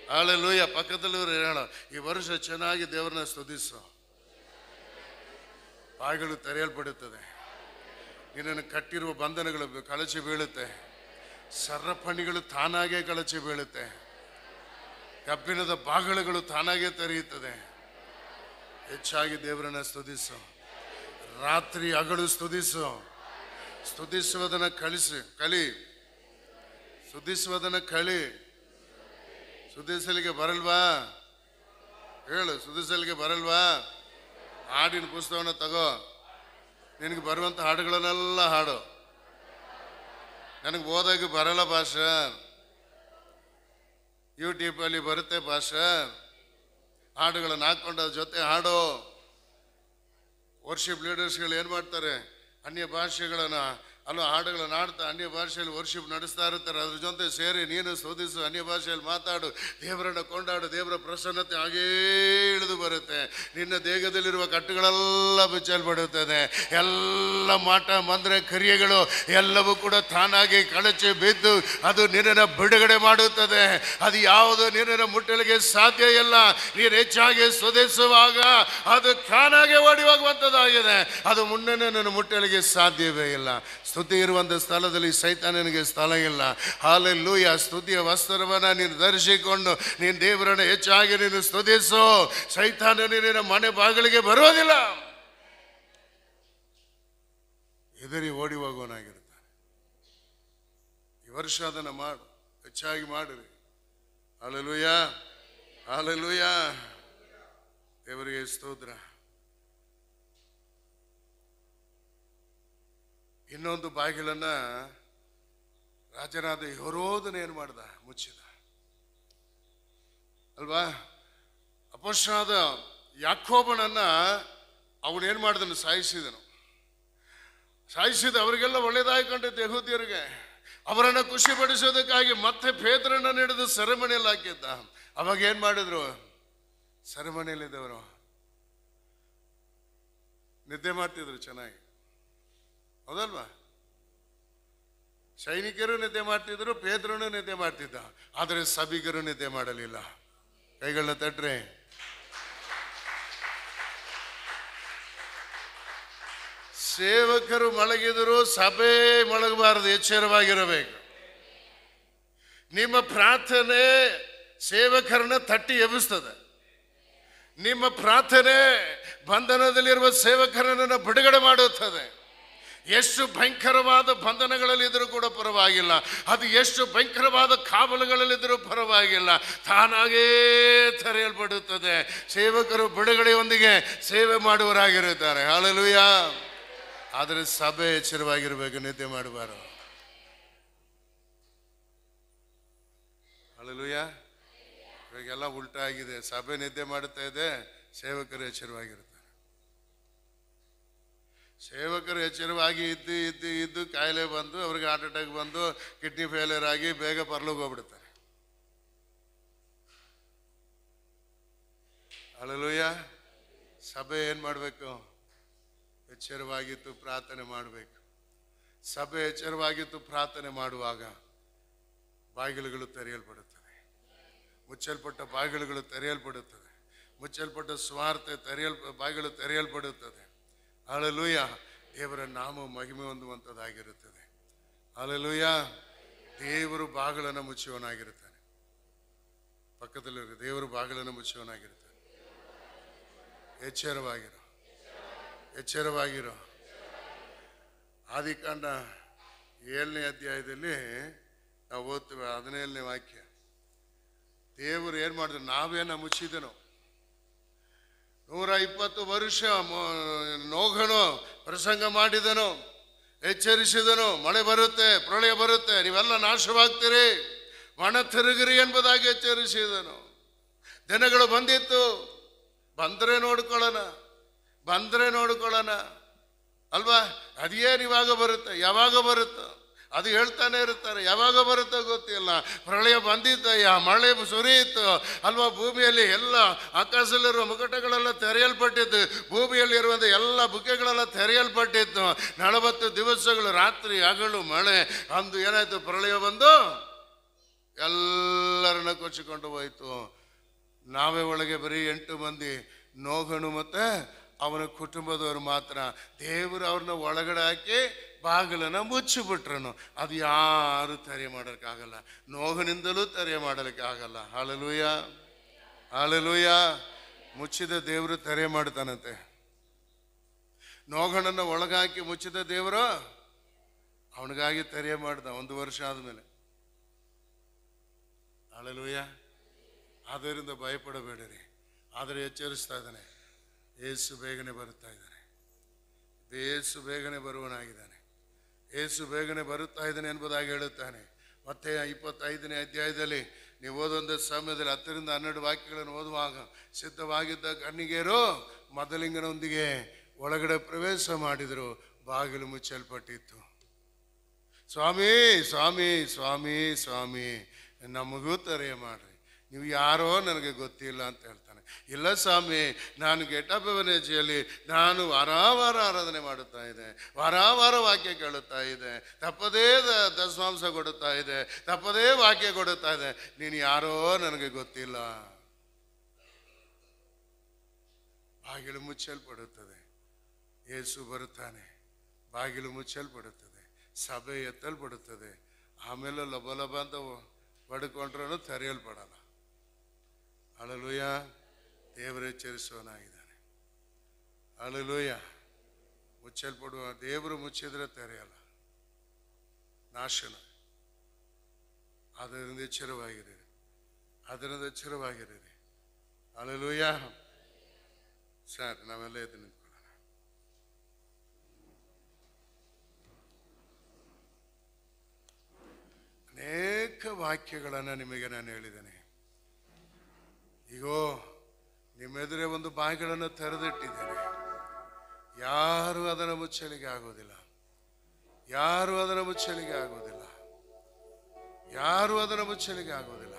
ಹಲ್ಲೆಲೂಯಾ. ಪಕ್ಕದಲ್ಲಿವರು ಹೇಳೋ, ಈ ವರ್ಷ ಚೆನ್ನಾಗಿ ದೇವರನ್ನ ಸ್ತುತಿಸು, ಬಾಗಿಲು ತೆರೆಯಲ್ಪಡುತ್ತದೆ, ನಿನ್ನನ್ನು ಕಟ್ಟಿರುವ ಬಂಧನಗಳು ಕಳಚಿ ಬೀಳುತ್ತೆ, ಸರಪಣಿಗಳು ತಾನಾಗೇ ಕಳಚಿ ಬೀಳುತ್ತೆ, ಕಬ್ಬಿಣದ ಬಾಗಿಲುಗಳು ತಾನಾಗೇ ತೆರೆಯುತ್ತದೆ. ಹೆಚ್ಚಾಗಿ ದೇವರನ್ನ ಸ್ತುತಿಸು, ರಾತ್ರಿ ಹಗಲು ಸ್ತುತಿಸು. ಸ್ತುತಿಸುವುದನ್ನು ಕಲಿ, ಸ್ತುತಿಸುವುದನ್ನು ಕಲಿ. ಸ್ತುತಿಸಲಿಕ್ಕೆ ಬರಲ್ವಾ? ಹೇಳು, ಸ್ತುತಿಸಲಿಕ್ಕೆ ಬರಲ್ವಾ? ಹಾಡಿನ ಪುಸ್ತಕವನ್ನು ತಗೋ, ನಿನಗೆ ಬರುವಂಥ ಹಾಡುಗಳನ್ನೆಲ್ಲ ಹಾಡು. ನನಗೆ ಓದೋಕ್ಕೆ ಬರಲ್ಲ ಪಾಸ್ಟರ್, ಯೂಟ್ಯೂಬಲ್ಲಿ ಬರುತ್ತೆ ಪಾಸ್ಟರ್, ಹಾಡುಗಳನ್ನು ಹಾಕ್ಕೊಂಡು ಅದ್ರ ಜೊತೆ ಹಾಡು. ವರ್ಷಿಪ್ ಲೀಡರ್ಸ್ಗಳು ಏನು ಮಾಡ್ತಾರೆ, ಅನ್ಯ ಭಾಷೆಗಳನ್ನು ಹಾಡುಗಳನ್ನು ಹಾಡ್ತಾ ಅನ್ಯ ಭಾಷೆಯಲ್ಲಿ ವರ್ಷಿಪ್ ನಡೆಸ್ತಾ ಇರ್ತಾರೆ. ಅದ್ರ ಜೊತೆ ಸೇರಿ ನೀನು ಸ್ತುತಿಸು, ಅನ್ಯ ಭಾಷೆಯಲ್ಲಿ ಮಾತಾಡು, ದೇವರನ್ನು ಕೊಂಡಾಡು. ದೇವರ ಪ್ರಸನ್ನತೆ ಹಾಗೇ ಇಳಿದು ಬರುತ್ತೆ. ನಿನ್ನ ದೇಹದಲ್ಲಿರುವ ಕಟ್ಟುಗಳೆಲ್ಲ ಬಿಚ್ಚಲ್ಪಡುತ್ತದೆ. ಎಲ್ಲ ಮಾಟ ಮಂದ್ರೆ ಕ್ರಿಯೆಗಳು ಎಲ್ಲವೂ ಕೂಡ ತಾನಾಗಿ ಕಳಚಿ ಬಿದ್ದು ಅದು ನಿನ್ನನ್ನು ಬಿಡುಗಡೆ ಮಾಡುತ್ತದೆ. ಅದು ಯಾವುದು ನಿನ್ನನ್ನು ಮುಟ್ಟಲಿಕ್ಕೆ ಸಾಧ್ಯ ಇಲ್ಲ. ನೀನು ಹೆಚ್ಚಾಗಿ ಸ್ತುತಿಸುವಾಗ ಅದು ತಾನಾಗೆ ಓಡಿ ಹೋಗುವಂಥದ್ದಾಗಿದೆ. ಅದು ಮುನ್ನೆ ನಿನ್ನನ್ನು ಮುಟ್ಟಲಿಕ್ಕೆ ಸಾಧ್ಯವೇ ಇಲ್ಲ. ಸ್ತುತಿ ಇರುವಂಥ ಸ್ಥಳದಲ್ಲಿ ಸೈತಾನನಿಗೆ ಸ್ಥಳ ಇಲ್ಲ. ಹಲ್ಲೆಲೂಯಾ. ಸ್ತುತಿಯ ವಸ್ತ್ರವನ್ನು ನೀನು ಧರಿಸಿಕೊಂಡು ನೀನು ದೇವರನ್ನು ಹೆಚ್ಚಾಗಿ ನೀನು ಸ್ತುತಿಸು. ಸೈತಾನನು ನಿನ್ನ ಮನೆ ಬಾಗಿಲಿಗೆ ಬರೋದಿಲ್ಲ. ಎದುರಿ ಓಡಿ ಹೋಗುವನಾಗಿರ್ತಾನೆ. ಈ ವರ್ಷ ಅದನ್ನು ಮಾಡು, ಹೆಚ್ಚಾಗಿ ಮಾಡಿರಿ. Hallelujah, hallelujah. ದೇವರಿಗೆ ಸ್ತೋತ್ರ. ಇನ್ನೊಂದು ಬಾಗಿಲನ್ನ ರಾಜನಾದ ಹೆರೋದನ ಏನು ಮಾಡ್ದ? ಮುಚ್ಚಿದ ಅಲ್ವಾ? ಅಪೊಸ್ತಲನಾದ ಯಾಕೋಬನನ್ನ ಅವನೇನು ಮಾಡಿದನು? ಸಾಯಿಸಿದನು. ಅವರಿಗೆಲ್ಲ ಒಳ್ಳೇದಾಯ್ಕೊಂಡಿದ್ದ ಯಹೂದ್ಯರಿಗೆ. ಅವರನ್ನು ಖುಷಿಪಡಿಸೋದಕ್ಕಾಗಿ ಮತ್ತೆ ಪೇತ್ರನ ಹಿಡಿದು ಸೆರೆಮನೆಯಲ್ಲಿ ಹಾಕಿದ್ದ. ಅವಾಗ ಏನು ಮಾಡಿದ್ರು? ಸೆರೆಮನೆಯಲ್ಲಿದ್ದವರು ನಿದ್ದೆ ಮಾಡ್ತಿದ್ರು ಚೆನ್ನಾಗಿ, ಹೌದಲ್ವಾ? ಸೈನಿಕರು ನಿದ್ದೆ ಮಾಡ್ತಿದ್ರು, ಪೇತ್ರನು ನಿದ್ದೆ ಮಾಡ್ತಿದ್ದ. ಆದರೆ ಸಭಿಕರು ನಿದ್ದೆ ಮಾಡಲಿಲ್ಲ. ಕೈಗಳನ್ನ ತಟ್ರೆ. ಸೇವಕರು ಮಲಗಿದ್ರು, ಸಭೆ ಮಲಗಬಾರದು, ಎಚ್ಚರವಾಗಿರಬೇಕು. ನಿಮ್ಮ ಪ್ರಾರ್ಥನೆ ಸೇವಕರನ್ನ ತಟ್ಟಿ ಎಬ್ಬಿಸ್ತದೆ. ನಿಮ್ಮ ಪ್ರಾರ್ಥನೆ ಬಂಧನದಲ್ಲಿರುವ ಸೇವಕರನ್ನು ಬಿಡುಗಡೆ ಮಾಡುತ್ತದೆ. ಎಷ್ಟು ಭಯಂಕರವಾದ ಬಂಧನಗಳಲ್ಲಿದ್ದರೂ ಕೂಡ ಪರವಾಗಿಲ್ಲ, ಅದು ಎಷ್ಟು ಭಯಂಕರವಾದ ಕಾವಲುಗಳಲ್ಲಿದ್ದರೂ ಪರವಾಗಿಲ್ಲ, ತಾನಾಗೇ ತೆರೆಯಲ್ಪಡುತ್ತದೆ. ಸೇವಕರು ಬಿಡುಗಡೆಯೊಂದಿಗೆ ಸೇವೆ ಮಾಡುವರಾಗಿರುತ್ತಾರೆ. ಹಲ್ಲೆಲೂಯಾ. ಆದರೆ ಸಭೆ ಎಚ್ಚರವಾಗಿರಬೇಕು, ನಿದ್ದೆ ಮಾಡಬಾರದು. ಹಲ್ಲೆಲೂಯಾ. ಇವಾಗೆಲ್ಲ ಉಲ್ಟಾ ಆಗಿದೆ. ಸಭೆ ನಿದ್ದೆ ಮಾಡುತ್ತಾ ಇದೆ, ಸೇವಕರು ಎಚ್ಚರವಾಗಿರ್ತಾರೆ. ಸೇವಕರು ಎಚ್ಚರವಾಗಿ ಇದ್ದು ಕಾಯಿಲೆ ಬಂದು ಅವ್ರಿಗೆ ಹಾರ್ಟ್ ಅಟ್ಯಾಕ್ ಬಂದು ಕಿಡ್ನಿ ಫೇಲ್ಯೂರ್ ಆಗಿ ಬೇಗ ಪರಲೋಕ ಹೋಗ್ಬಿಡ್ತಾರೆ. ಹಲ್ಲೆಲೂಯಾ. ಸಭೆ ಏನು ಮಾಡಬೇಕು? ಎಚ್ಚರವಾಗಿತ್ತು ಪ್ರಾರ್ಥನೆ ಮಾಡಬೇಕು. ಸಭೆ ಎಚ್ಚರವಾಗಿತ್ತು ಪ್ರಾರ್ಥನೆ ಮಾಡುವಾಗ ಬಾಗಿಲುಗಳು ತೆರೆಯಲ್ಪಡುತ್ತದೆ. ಮುಚ್ಚಲ್ಪಟ್ಟ ಬಾಗಿಲುಗಳು ತೆರೆಯಲ್ಪಡುತ್ತದೆ. ಮುಚ್ಚಲ್ಪಟ್ಟ ಸ್ವಾರ್ಥ ಬಾಗಿಲು ತೆರೆಯಲ್ಪಡುತ್ತದೆ. ಹಲ್ಲೆಲೂಯಾ. ದೇವರ ನಾಮ ಮಹಿಮೆ ಹೊಂದುವಂಥದ್ದಾಗಿರುತ್ತದೆ. ಹಲ್ಲೆಲೂಯಾ. ದೇವರು ಬಾಗಿಲನ್ನು ಮುಚ್ಚುವನಾಗಿರುತ್ತಾನೆ. ಪಕ್ಕದಲ್ಲಿ ದೇವರು ಬಾಗಿಲನ್ನು ಮುಚ್ಚುವನಾಗಿರುತ್ತಾನೆ. ಎಚ್ಚರವಾಗಿರೋ, ಎಚ್ಚರವಾಗಿರೋ. ಆದಿಕಾಂಡ 7ನೇ ಅಧ್ಯಾಯದಲ್ಲಿ ನಾವು ಓದ್ತೀವಿ, 17ನೇ ವಾಕ್ಯ. ದೇವರು ಏನು ಮಾಡಿದ್ರು? ನಾವೇನ ಮುಚ್ಚಿದನು? 120 ವರ್ಷ ನೋಹನು ಪ್ರಸಂಗ ಮಾಡಿದನು, ಎಚ್ಚರಿಸಿದನು. ಮಳೆ ಬರುತ್ತೆ, ಪ್ರಳಯ ಬರುತ್ತೆ, ನೀವೆಲ್ಲ ನಾಶವಾಗ್ತೀರಿ, ಮಣ ತಿರುಗಿರಿ ಎಂಬುದಾಗಿ ಎಚ್ಚರಿಸಿದನು. ದಿನಗಳು ಬಂದಿತ್ತು, ಬಂದರೆ ನೋಡ್ಕೊಳ್ಳೋಣ ಅಲ್ವಾ? ಅದೇನು ಇವಾಗ ಬರುತ್ತೆ, ಯಾವಾಗ ಬರುತ್ತೋ ಅದು ಹೇಳ್ತಾನೆ ಇರ್ತಾರೆ. ಯಾವಾಗ ಬರುತ್ತೋ ಗೊತ್ತಿಲ್ಲ. ಪ್ರಳಯ ಬಂದಿತ್ತಯ್ಯ, ಮಳೆ ಸುರಿಯಿತು ಅಲ್ವಾ? ಭೂಮಿಯಲ್ಲಿ ಎಲ್ಲ ಆಕಾಶದಲ್ಲಿರುವ ಮುಕಟಗಳೆಲ್ಲ ತೆರೆಯಲ್ಪಟ್ಟಿತ್ತು, ಭೂಮಿಯಲ್ಲಿರುವಂಥ ಎಲ್ಲ ಬುಕ್ಕೆಗಳೆಲ್ಲ ತೆರೆಯಲ್ಪಟ್ಟಿತ್ತು. 40 ದಿವಸಗಳು ರಾತ್ರಿ ಹಗಲು ಮಳೆ. ಅಂದು ಏನಾಯ್ತು? ಪ್ರಳಯ ಬಂದು ಎಲ್ಲರನ್ನ ಕೊಚ್ಚಿಕೊಂಡು ಹೋಯ್ತು. ನಾವೇ ಒಳಗೆ ಬರೀ 8 ಮಂದಿ, ನೋಹನು ಮತ್ತೆ ಅವನ ಕುಟುಂಬದವರು ಮಾತ್ರ. ದೇವರು ಅವ್ರನ್ನ ಒಳಗಡೆ ಹಾಕಿ ಬಾಗಿಲನ್ನು ಮುಚ್ಚಿಬಿಟ್ರನು. ಅದು ಯಾರು ತೆರೆ ಮಾಡೋಕ್ಕಾಗಲ್ಲ, ನೋಹನಿಂದಲೂ ತೆರೆ ಮಾಡಲಿಕ್ಕೆ ಆಗಲ್ಲ. Hallelujah, hallelujah. ಮುಚ್ಚಿದ ದೇವರು ತೆರೆ ಮಾಡ್ತಾನಂತೆ. ನೋಹನನ್ನು ಒಳಗಾಕಿ ಮುಚ್ಚಿದ ದೇವರು ಅವನಿಗಾಗಿ ತೆರೆ ಮಾಡ್ದ 1 ವರ್ಷ ಆದಮೇಲೆ. ಹಲ್ಲೆಲೂಯ. ಆದ್ದರಿಂದ ಭಯಪಡಬೇಡಿರಿ, ಆದರೆ ಎಚ್ಚರಿಸ್ತಾ ಇದ್ದಾನೆ. ಯೇಸು ಬೇಗನೆ ಬರುತ್ತಾ ಇದ್ದಾನೆ. ಯೇಸು ಬೇಗನೆ ಬರುವನಾಗಿದ್ದಾನೆ. ಯೇಸು ಬೇಗನೆ ಬರುತ್ತಾ ಇದ್ದಾನೆ ಎಂಬುದಾಗಿ ಹೇಳುತ್ತಾನೆ. ಮತ್ತೆ 25ನೇ ಅಧ್ಯಾಯದಲ್ಲಿ ನೀವು ಓದೊಂದು ಸಮಯದಲ್ಲಿ 10ರಿಂದ 12 ವಾಕ್ಯಗಳನ್ನು ಓದುವಾಗ, ಸಿದ್ಧವಾಗಿದ್ದ ಕನ್ನಿಗೆಯರು ಮೊದಲಿಂಗನೊಂದಿಗೆ ಒಳಗಡೆ ಪ್ರವೇಶ ಮಾಡಿದರು. ಬಾಗಿಲು ಮುಚ್ಚಲ್ಪಟ್ಟಿತ್ತು. ಸ್ವಾಮಿ ಸ್ವಾಮಿ ಸ್ವಾಮಿ ಸ್ವಾಮಿ ನಮಗೂ ತೆರೆ ಮಾಡ್ರಿ, ನೀವು ಯಾರೋ ನನಗೆ ಗೊತ್ತಿಲ್ಲ ಅಂತ ಹೇಳ್ತಾನೆ. ಇಲ್ಲ ಸ್ವಾಮಿ, ನಾನು ಗೆಟಬೆವನೇಜಿಯಲ್ಲಿ ನಾನು ವಾರ ಆರಾಧನೆ ಮಾಡುತ್ತಾ ಇದೆ, ವಾರ ವಾಕ್ಯ ಕೇಳುತ್ತಾ ಇದೆ, ತಪ್ಪದೇ ದಶಮಾಂಶ ಕೊಡುತ್ತಾ ಇದೆ, ತಪ್ಪದೇ ವಾಕ್ಯ ಕೊಡುತ್ತಾ ಇದೆ, ನೀನು ಯಾರೋ ನನಗೆ ಗೊತ್ತಿಲ್ಲ. ಬಾಗಿಲು ಮುಚ್ಚಲ್ಪಡುತ್ತದೆ. ಯೇಸು ಬರುತ್ತಾನೆ, ಬಾಗಿಲು ಮುಚ್ಚಲ್ಪಡುತ್ತದೆ, ಸಭೆ ಎತ್ತಲ್ಪಡುತ್ತದೆ. ಆಮೇಲೆ ಲಬ ಅಂತ ಬಡ್ಕೊಂಡ್ರೂ ತೆರೆಯಲ್ಪಡಲ್ಲ. ಹಲ್ಲೆಲೂಯ. ದೇವರು ಎಚ್ಚರಿಸುವನಾಗಿದ್ದಾನೆ. ಹಲ್ಲೆಲೂಯ. ಮುಚ್ಚಲ್ಪಡುವ ದೇವರು ಮುಚ್ಚಿದ್ರೆ ತೆರೆಯಲ್ಲ, ನಾಶನ. ಅದರಿಂದ ಎಚ್ಚರವಾಗಿರಿ, ಅದರಿಂದ ಎಚ್ಚರವಾಗಿರಿ. ಹಲ್ಲೆಲೂಯ. ಸರ್, ನಾವೆಲ್ಲ ಎದ್ದು ನಿಂತ್ಕೊಳ್ಳೋಣ. ಅನೇಕ ವಾಕ್ಯಗಳನ್ನು ನಿಮಗೆ ನಾನು ಹೇಳಿದ್ದೇನೆ. ಈಗೋ ನಿಮ್ಮೆದುರೇ ಒಂದು ಬಾಗಿಲನ್ನು ತೆರೆದಿಟ್ಟಿದ್ದೇನೆ. ಯಾರು ಅದನ್ನು ಮುಚ್ಚಲಿಕ್ಕೆ ಆಗೋದಿಲ್ಲ, ಯಾರು ಅದನ್ನು ಮುಚ್ಚಲಿಕ್ಕೆ ಆಗೋದಿಲ್ಲ, ಯಾರು ಅದನ್ನು ಮುಚ್ಚಲಿಕ್ಕೆ ಆಗೋದಿಲ್ಲ.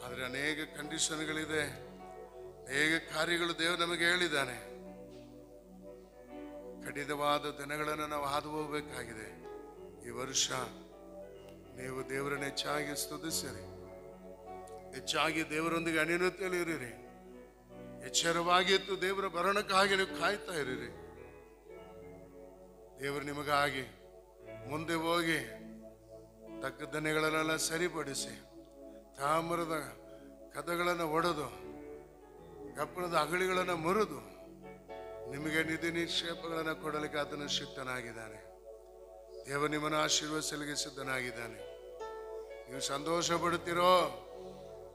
ಆದರೆ ಅನೇಕ ಕಂಡೀಷನ್ಗಳಿದೆ, ಅನೇಕ ಕಾರ್ಯಗಳು ದೇವರು ನಮಗೆ ಹೇಳಿದ್ದಾನೆ. ಕಠಿಣವಾದ ದಿನಗಳನ್ನು ನಾವು ಹಾದು ಹೋಗಬೇಕಾಗಿದೆ. ಈ ವರ್ಷ ನೀವು ದೇವರನ್ನು ಹೆಚ್ಚಾಗಿ ಸ್ತುತಿಸಿರಿ, ಹೆಚ್ಚಾಗಿ ದೇವರೊಂದಿಗೆ ಅನ್ಯೋನ್ಯತೆಯಲ್ಲಿ ಇರಿರಿ, ಎಚ್ಚರವಾಗಿತ್ತು ದೇವರ ಭರಣಕ್ಕಾಗಿ ನೀವು ಕಾಯ್ತಾ ಇರಿರಿ. ದೇವರು ನಿಮಗಾಗಿ ಮುಂದೆ ಹೋಗಿ ತಗ್ಗದನೆಗಳನ್ನೆಲ್ಲ ಸರಿಪಡಿಸಿ, ತಾಮ್ರದ ಕದಗಳನ್ನು ಒಡೆದು, ಕಪ್ಪಣದ ಅಗಳಿಗಳನ್ನು ಮುರಿದು ನಿಮಗೆ ನಿಧಿ ನಿಕ್ಷೇಪಗಳನ್ನು ಕೊಡಲಿಕ್ಕೆ ಆತನು ಶಕ್ತನಾಗಿದ್ದಾನೆ. ದೇವರು ನಿಮ್ಮನ್ನು ಆಶೀರ್ವದಿಸಲಿಕ್ಕೆ ಸಿದ್ಧನಾಗಿದ್ದಾನೆ. ನೀವು ಸಂತೋಷ ಪಡುತ್ತೀರೋ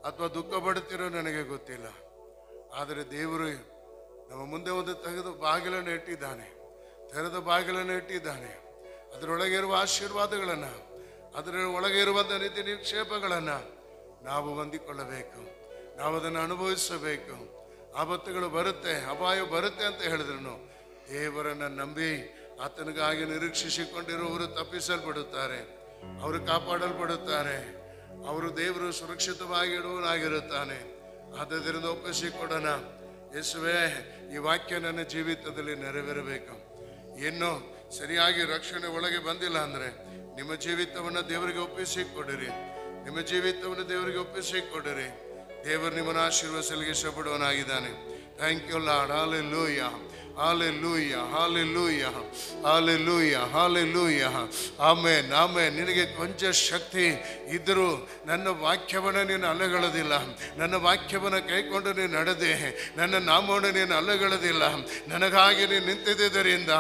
ಅಥವಾ ದುಃಖ ಪಡುತ್ತೀರೋ ನನಗೆ ಗೊತ್ತಿಲ್ಲ. ಆದರೆ ದೇವರು ನಮ್ಮ ಮುಂದೆ ಒಂದು ತೆಗೆದು ಬಾಗಿಲನ್ನು ಇಟ್ಟಿದ್ದಾನೆ, ತೆರೆದ ಬಾಗಿಲನ್ನು ಇಟ್ಟಿದ್ದಾನೆ. ಅದರೊಳಗೆ ಇರುವ ಆಶೀರ್ವಾದಗಳನ್ನು, ಅದರ ಒಳಗೆ ಇರುವಂಥ ನಿಧಿ ನಿಕ್ಷೇಪಗಳನ್ನು ನಾವು ಹೊಂದಿಕೊಳ್ಳಬೇಕು, ನಾವು ಅದನ್ನು ಅನುಭವಿಸಬೇಕು. ಆಪತ್ತುಗಳು ಬರುತ್ತೆ, ಅಪಾಯ ಬರುತ್ತೆ ಅಂತ ಹೇಳಿದ್ರು ದೇವರನ್ನು ನಂಬಿ ಆತನಿಗಾಗಿ ನಿರೀಕ್ಷಿಸಿಕೊಂಡಿರುವವರು ತಪ್ಪಿಸಲ್ಪಡುತ್ತಾರೆ, ಅವರು ಕಾಪಾಡಲ್ಪಡುತ್ತಾರೆ. ಅವರು ದೇವರು ಸುರಕ್ಷಿತವಾಗಿ ಇಡುವನಾಗಿರುತ್ತಾನೆ. ಆದ್ದರಿಂದ ಒಪ್ಪಿಸಿಕೊಡೋಣ. ಯೇಸುವೇ, ಈ ವಾಕ್ಯ ನನ್ನ ಜೀವಿತದಲ್ಲಿ ನೆರವೇರಬೇಕು. ಇನ್ನು ಸರಿಯಾಗಿ ರಕ್ಷಣೆ ಒಳಗೆ ಬಂದಿಲ್ಲ ಅಂದರೆ ನಿಮ್ಮ ಜೀವಿತವನ್ನು ದೇವರಿಗೆ ಒಪ್ಪಿಸಿಕೊಡಿರಿ, ನಿಮ್ಮ ಜೀವಿತವನ್ನು ದೇವರಿಗೆ ಒಪ್ಪಿಸಿಕೊಡಿರಿ. ದೇವರು ನಿಮ್ಮನ್ನು ಆಶೀರ್ವದಿಸಲಿಕ್ಕೆ ಇಷ್ಟಪಡುವನಾಗಿದ್ದಾನೆ. Thank you Lord. Hallelujah, hallelujah, hallelujah, hallelujah, hallelujah. Amen, amen. ನಿನಗೆ ಕೊಂಚ ಶಕ್ತಿ ಇದ್ದರೂ ನನ್ನ ವಾಕ್ಯವನ್ನು ನೀನು ಅಲ್ಲಗಳೆದಿಲ್ಲ, ನನ್ನ ವಾಕ್ಯವನ್ನು ಕೈಕೊಂಡು ನೀನು ನಡೆದೆ, ನನ್ನ ನಾಮವನ್ನು ನೀನು ಅಲ್ಲಗಳೆದಿಲ್ಲ, ನನಗಾಗಿ ನೀನು ನಿಂತಿದ್ದರಿಂದ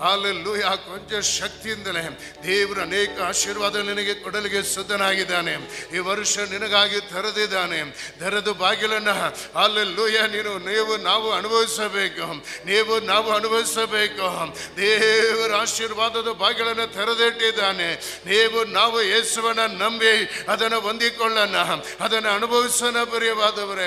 ಹಲ್ಲೆಲೂಯಾ. ಕೊಂಚ ಶಕ್ತಿಯಿಂದಲೇ ದೇವರು ಅನೇಕ ಆಶೀರ್ವಾದ ನಿನಗೆ ಕೊಡಲಿಕ್ಕೆ ಸಿದ್ಧನಾಗಿದ್ದಾನೆ. ಈ ವರ್ಷ ನಿನಗಾಗಿ ತೆರೆದಿದ್ದಾನೆ. ತೆರೆದು ಬಾಗಿಲನ್ನು ಹಲ್ಲೆಲೂಯಾ ನಾವು ಅನುಭವಿಸಬೇಕು, ನಾವು ಅನುಭವಿಸಬೇಕು. ದೇವರ ಆಶೀರ್ವಾದದ ಬಾಗಿಲನ್ನು ತೆರೆದಿಟ್ಟಿದ್ದಾನೆ. ನಾವು ಯೇಸುವನ್ನ ನಂಬಿ ಅದನ್ನು ಹೊಂದಿಕೊಳ್ಳೋಣ, ಅದನ್ನು ಅನುಭವಿಸೋಣ ಪ್ರಿಯವಾದವರೇ.